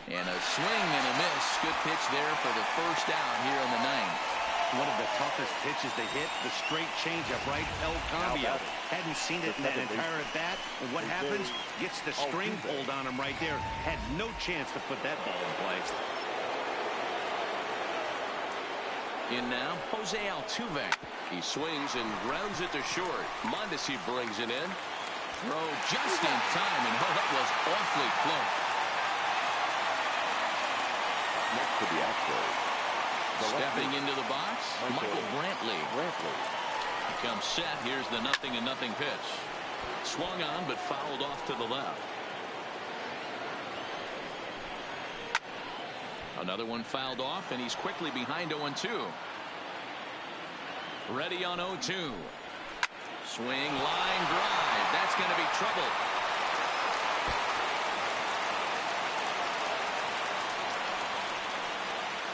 And a swing and a miss. Good pitch there for the first out here in the 9th. One of the toughest pitches to hit, the straight changeup, right? El Cambio. Hadn't seen it in that entire at bat. And what happens? Gets the string pulled on him right there. Had no chance to put that ball in play. In now, Jose Altuve. He swings and grounds it to short. Mondesi brings it in. Throw just in time, and that was awfully close. Next to the Astros. Stepping into the box, Michael Brantley. He comes set. Here's the 0-0 pitch. Swung on, but fouled off to the left. Another one fouled off, and he's quickly behind 0-2. Ready on 0-2. Swing, line drive. That's going to be trouble.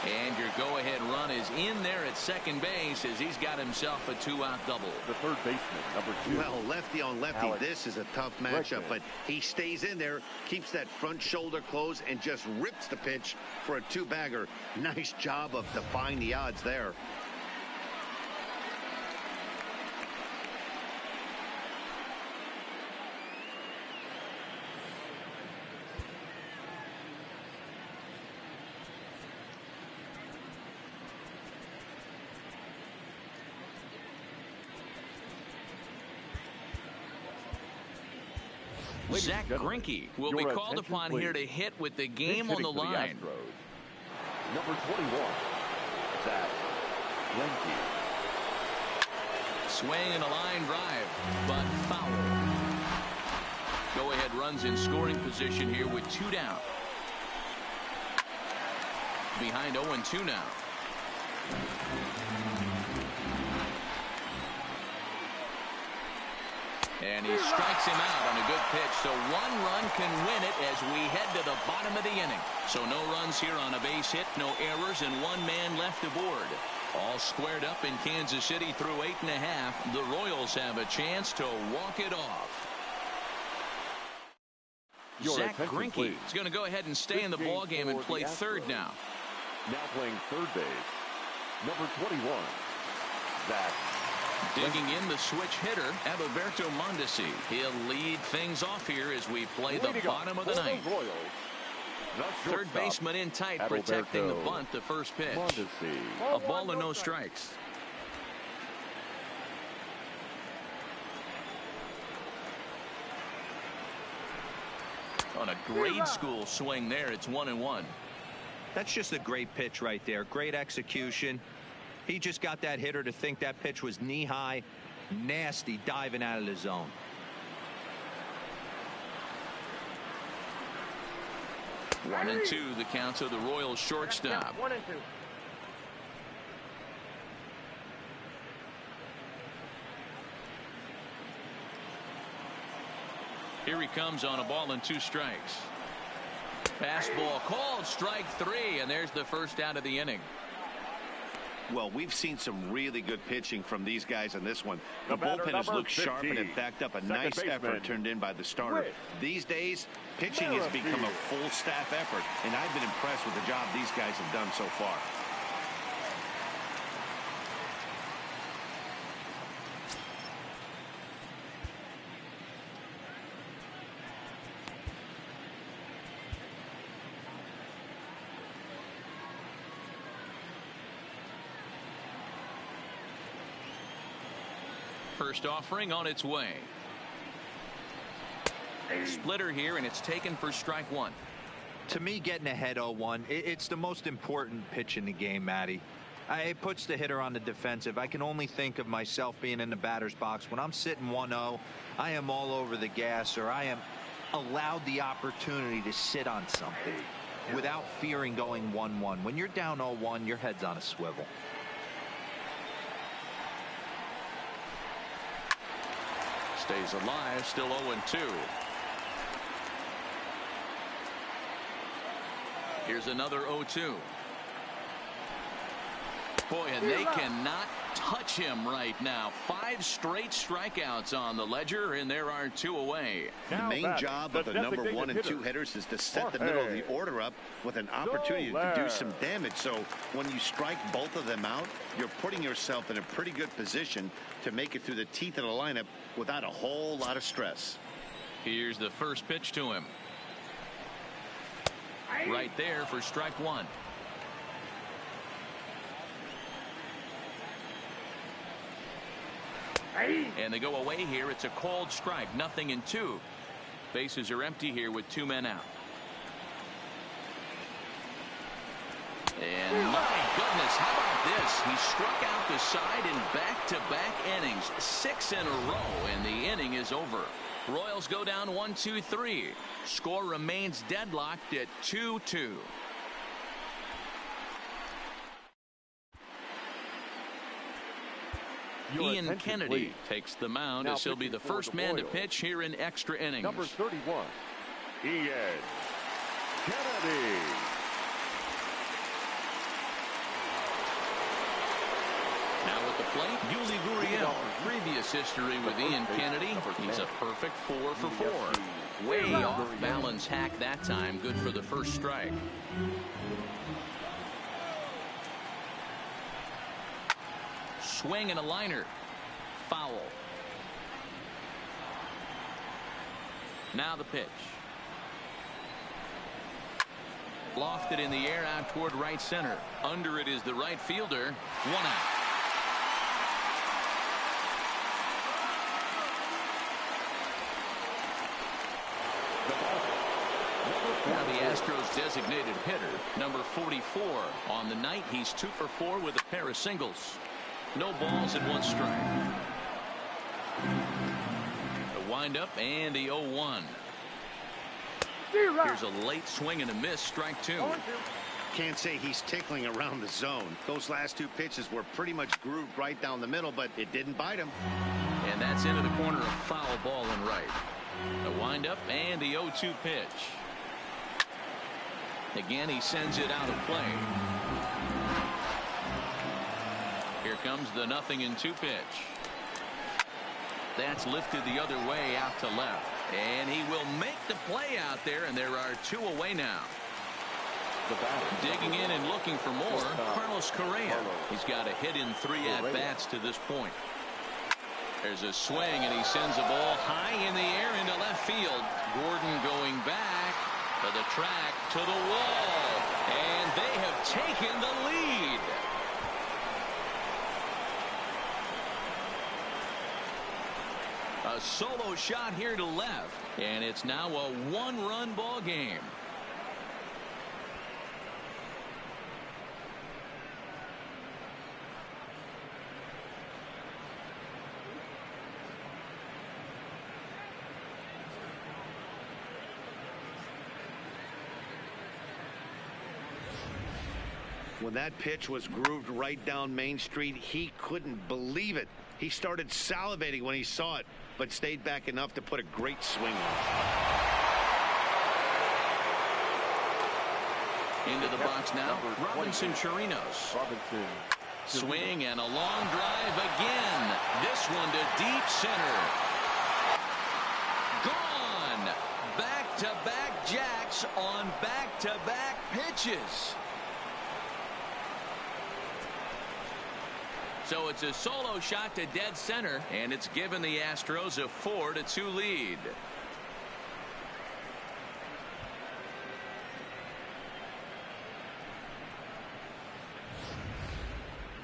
And your go-ahead run is in there at second base as he's got himself a 2-out double. The third baseman, number 2. Well, lefty on lefty, this is a tough matchup, but he stays in there, keeps that front shoulder closed, and just rips the pitch for a 2-bagger. Nice job of defying the odds there. Zach Greinke will be called upon here to hit with the game on the line. Number 21, Zach Greinke. Swing and a line drive, but foul. Go-ahead runs in scoring position here with 2 down. Behind 0-2 now. And he strikes him out on a good pitch. So 1 run can win it as we head to the bottom of the inning. So no runs here on a base hit, no errors, and 1 man left aboard. All squared up in Kansas City through 8.5. The Royals have a chance to walk it off. Zach Greinke is going to go ahead and stay in the ballgame and play third now. Now playing third base, number 21, Zach. Digging in the switch hitter, Adalberto Mondesi. He'll lead things off here as we play the bottom of the 9th. Third baseman in tight, protecting the bunt, the first pitch. A ball and no strikes. On a grade school swing there, it's 1-1. That's just a great pitch right there. Great execution. He just got that hitter to think that pitch was knee-high. Nasty diving out of the zone. One and two, the count of the Royals shortstop. 1-2. Here he comes on a ball and 2 strikes. Fastball called, strike 3, and there's the first out of the inning. Well, we've seen some really good pitching from these guys in this one. The bullpen has looked sharp, and it backed up a nice effort turned in by the starter. These days, pitching has become a full staff effort, and I've been impressed with the job these guys have done so far. First offering on its way. Splitter here, and it's taken for strike one. To me, getting ahead 0-1, it's the most important pitch in the game, Matty. It puts the hitter on the defensive. I can only think of myself being in the batter's box. When I'm sitting 1-0, I am all over the gas, or I am allowed the opportunity to sit on something without fearing going 1-1. When you're down 0-1, your head's on a swivel. Stays alive, still 0-2. Here's another 0-2. Boy, and they cannot touch him right now. 5 straight strikeouts on the ledger, and there are 2 away. The main job of the number 1 and 2 hitters is to set the middle of the order up with an opportunity to do some damage. So when you strike both of them out, you're putting yourself in a pretty good position to make it through the teeth of the lineup without a whole lot of stress. Here's the first pitch to him. Right there for strike one. And they go away here. It's a called strike. 0-2. Bases are empty here with 2 men out. And my goodness, how about this? He struck out the side in back-to-back innings. 6 in a row, and the inning is over. Royals go down 1-2-3. Score remains deadlocked at 2-2. Ian Kennedy takes the mound as he'll be the first man to pitch here in extra innings. Number 31, Ian Kennedy. Now at the plate, Yuli Gurriel. Previous history with Ian Kennedy. He's a perfect 4 for 4. Way off balance hack that time. Good for the first strike. Swing and a liner. Foul. Now the pitch. Lofted in the air out toward right center. Under it is the right fielder. 1 out. Now the Astros designated hitter, number 44. On the night, he's 2 for 4 with a pair of singles. No balls and 1 strike. The windup and the 0-1. Here's a late swing and a miss. Strike 2. Can't say he's tickling around the zone. Those last 2 pitches were pretty much grooved right down the middle, but it didn't bite him. And that's into the corner of foul ball and right. The windup and the 0-2 pitch. Again, he sends it out of play. Here comes the 0-2 pitch. That's lifted the other way out to left. And he will make the play out there, and there are 2 away now. Digging in and looking for more, Carlos Correa. He's got a hit in 3 at-bats to this point. There's a swing, and he sends a ball high in the air into left field. Gordon going back to the track, to the wall. And they have taken the lead. A solo shot here to left, and it's now a 1-run ball game. When that pitch was grooved right down Main Street, he couldn't believe it. He started salivating when he saw it, but stayed back enough to put a great swing on. Into the box now, Robinson Chirinos. Swing and a long drive again. This one to deep center. Gone. Back-to-back jacks on back-to-back pitches. So it's a solo shot to dead center, and it's given the Astros a 4-2 lead.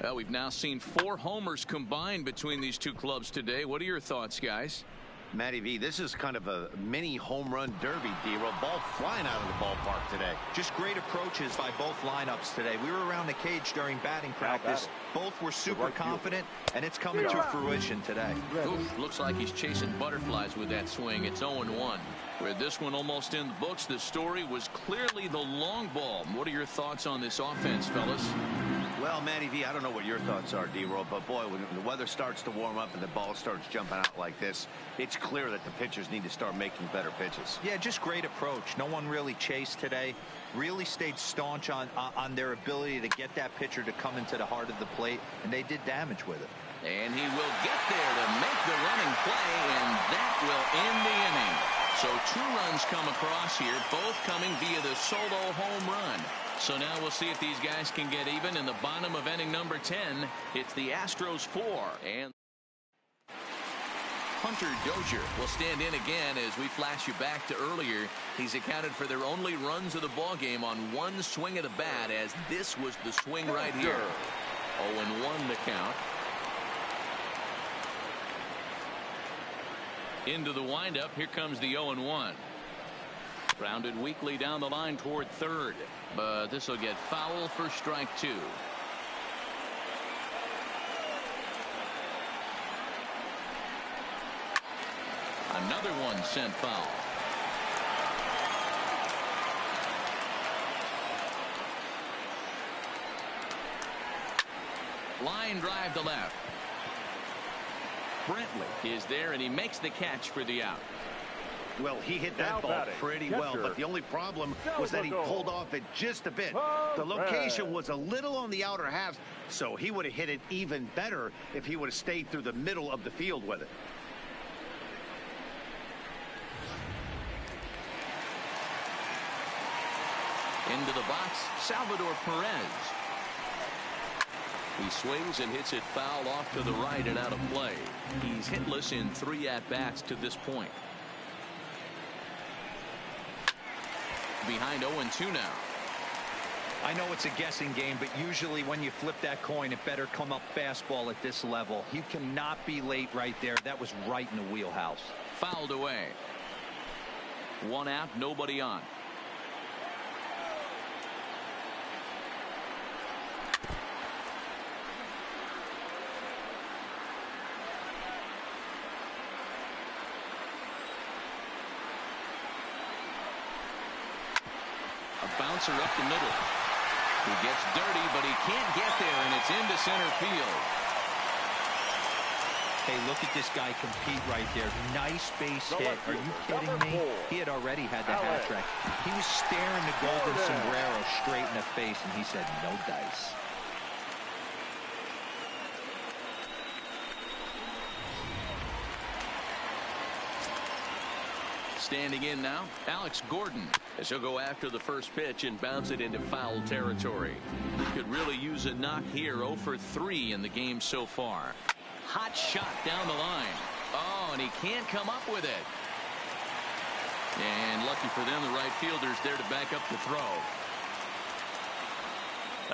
Well, we've now seen 4 homers combined between these two clubs today. What are your thoughts, guys? Matty V, this is kind of a mini home run derby, D-Roll. Ball flying out of the ballpark today. Just great approaches by both lineups today. We were around the cage during batting practice. Both were super confident, and it's coming to fruition today. Oof, looks like he's chasing butterflies with that swing. It's 0-1. With this one almost in the books, the story was clearly the long ball. What are your thoughts on this offense, fellas? Well, Matty V, I don't know what your thoughts are, D-Roll, but boy, when the weather starts to warm up and the ball starts jumping out like this, it's clear that the pitchers need to start making better pitches. Yeah, just great approach. No one really chased today. Really stayed staunch on their ability to get that pitcher to come into the heart of the plate, and they did damage with it. And he will get there to make the running play, and that will end the inning. So 2 runs come across here, both coming via the solo home run. So now we'll see if these guys can get even in the bottom of inning number 10. It's the Astros 4. And Hunter Dozier will stand in again as we flash you back to earlier. He's accounted for their only runs of the ball game on 1 swing of the bat, as this was the swing right here. 0-1 the count. Into the windup. Here comes the 0-1. Grounded weakly down the line toward third, but this will get foul for strike 2. Another one sent foul. Line drive to left. Brentley is there, and he makes the catch for the out. Well, he hit that ball pretty well, but the only problem was that he pulled off it just a bit. The location was a little on the outer half, so he would have hit it even better if he would have stayed through the middle of the field with it. Into the box, Salvador Perez. He swings and hits it foul off to the right and out of play. He's hitless in 3 at-bats to this point. Behind 0-2 now. I know it's a guessing game, but usually when you flip that coin, it better come up fastball at this level. He cannot be late right there. That was right in the wheelhouse. Fouled away. 1 out, nobody on. Bouncer up the middle. He gets dirty, but he can't get there, and it's into center field. Hey, look at this guy compete right there. Nice base hit. Are you kidding me? He had already had the hat trick. He was staring the golden sombrero straight in the face, and he said, no dice. Standing in now, Alex Gordon, as he'll go after the first pitch and bounce it into foul territory. He could really use a knock here. 0 for 3 in the game so far. Hot shot down the line. Oh, and he can't come up with it. And lucky for them, the right fielder's there to back up the throw.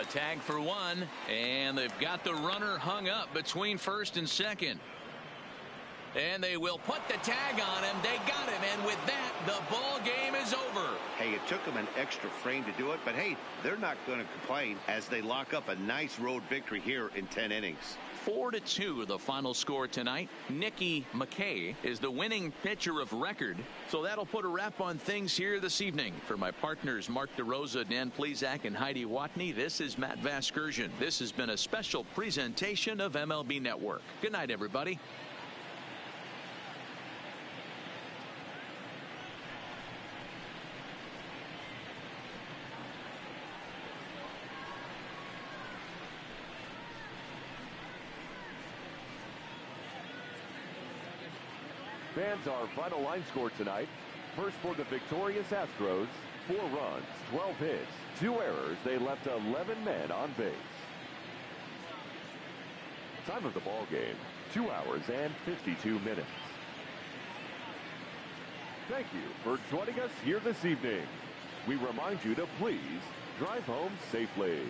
A tag for 1, and they've got the runner hung up between first and second. And they will put the tag on him. They got him, and with that, the ball game is over. Hey, it took them an extra frame to do it, but hey, they're not going to complain as they lock up a nice road victory here in 10 innings. 4-2 the final score tonight. Nicky McKay is the winning pitcher of record. So that'll put a wrap on things here this evening. For my partners Mark DeRosa, Dan Plesac, and Heidi Watney, this is Matt Vasgersian. This has been a special presentation of MLB Network. Good night, everybody. Fans, our final line score tonight. First for the victorious Astros, 4 runs, 12 hits, 2 errors. They left 11 men on base. Time of the ball game, 2 hours and 52 minutes. Thank you for joining us here this evening. We remind you to please drive home safely.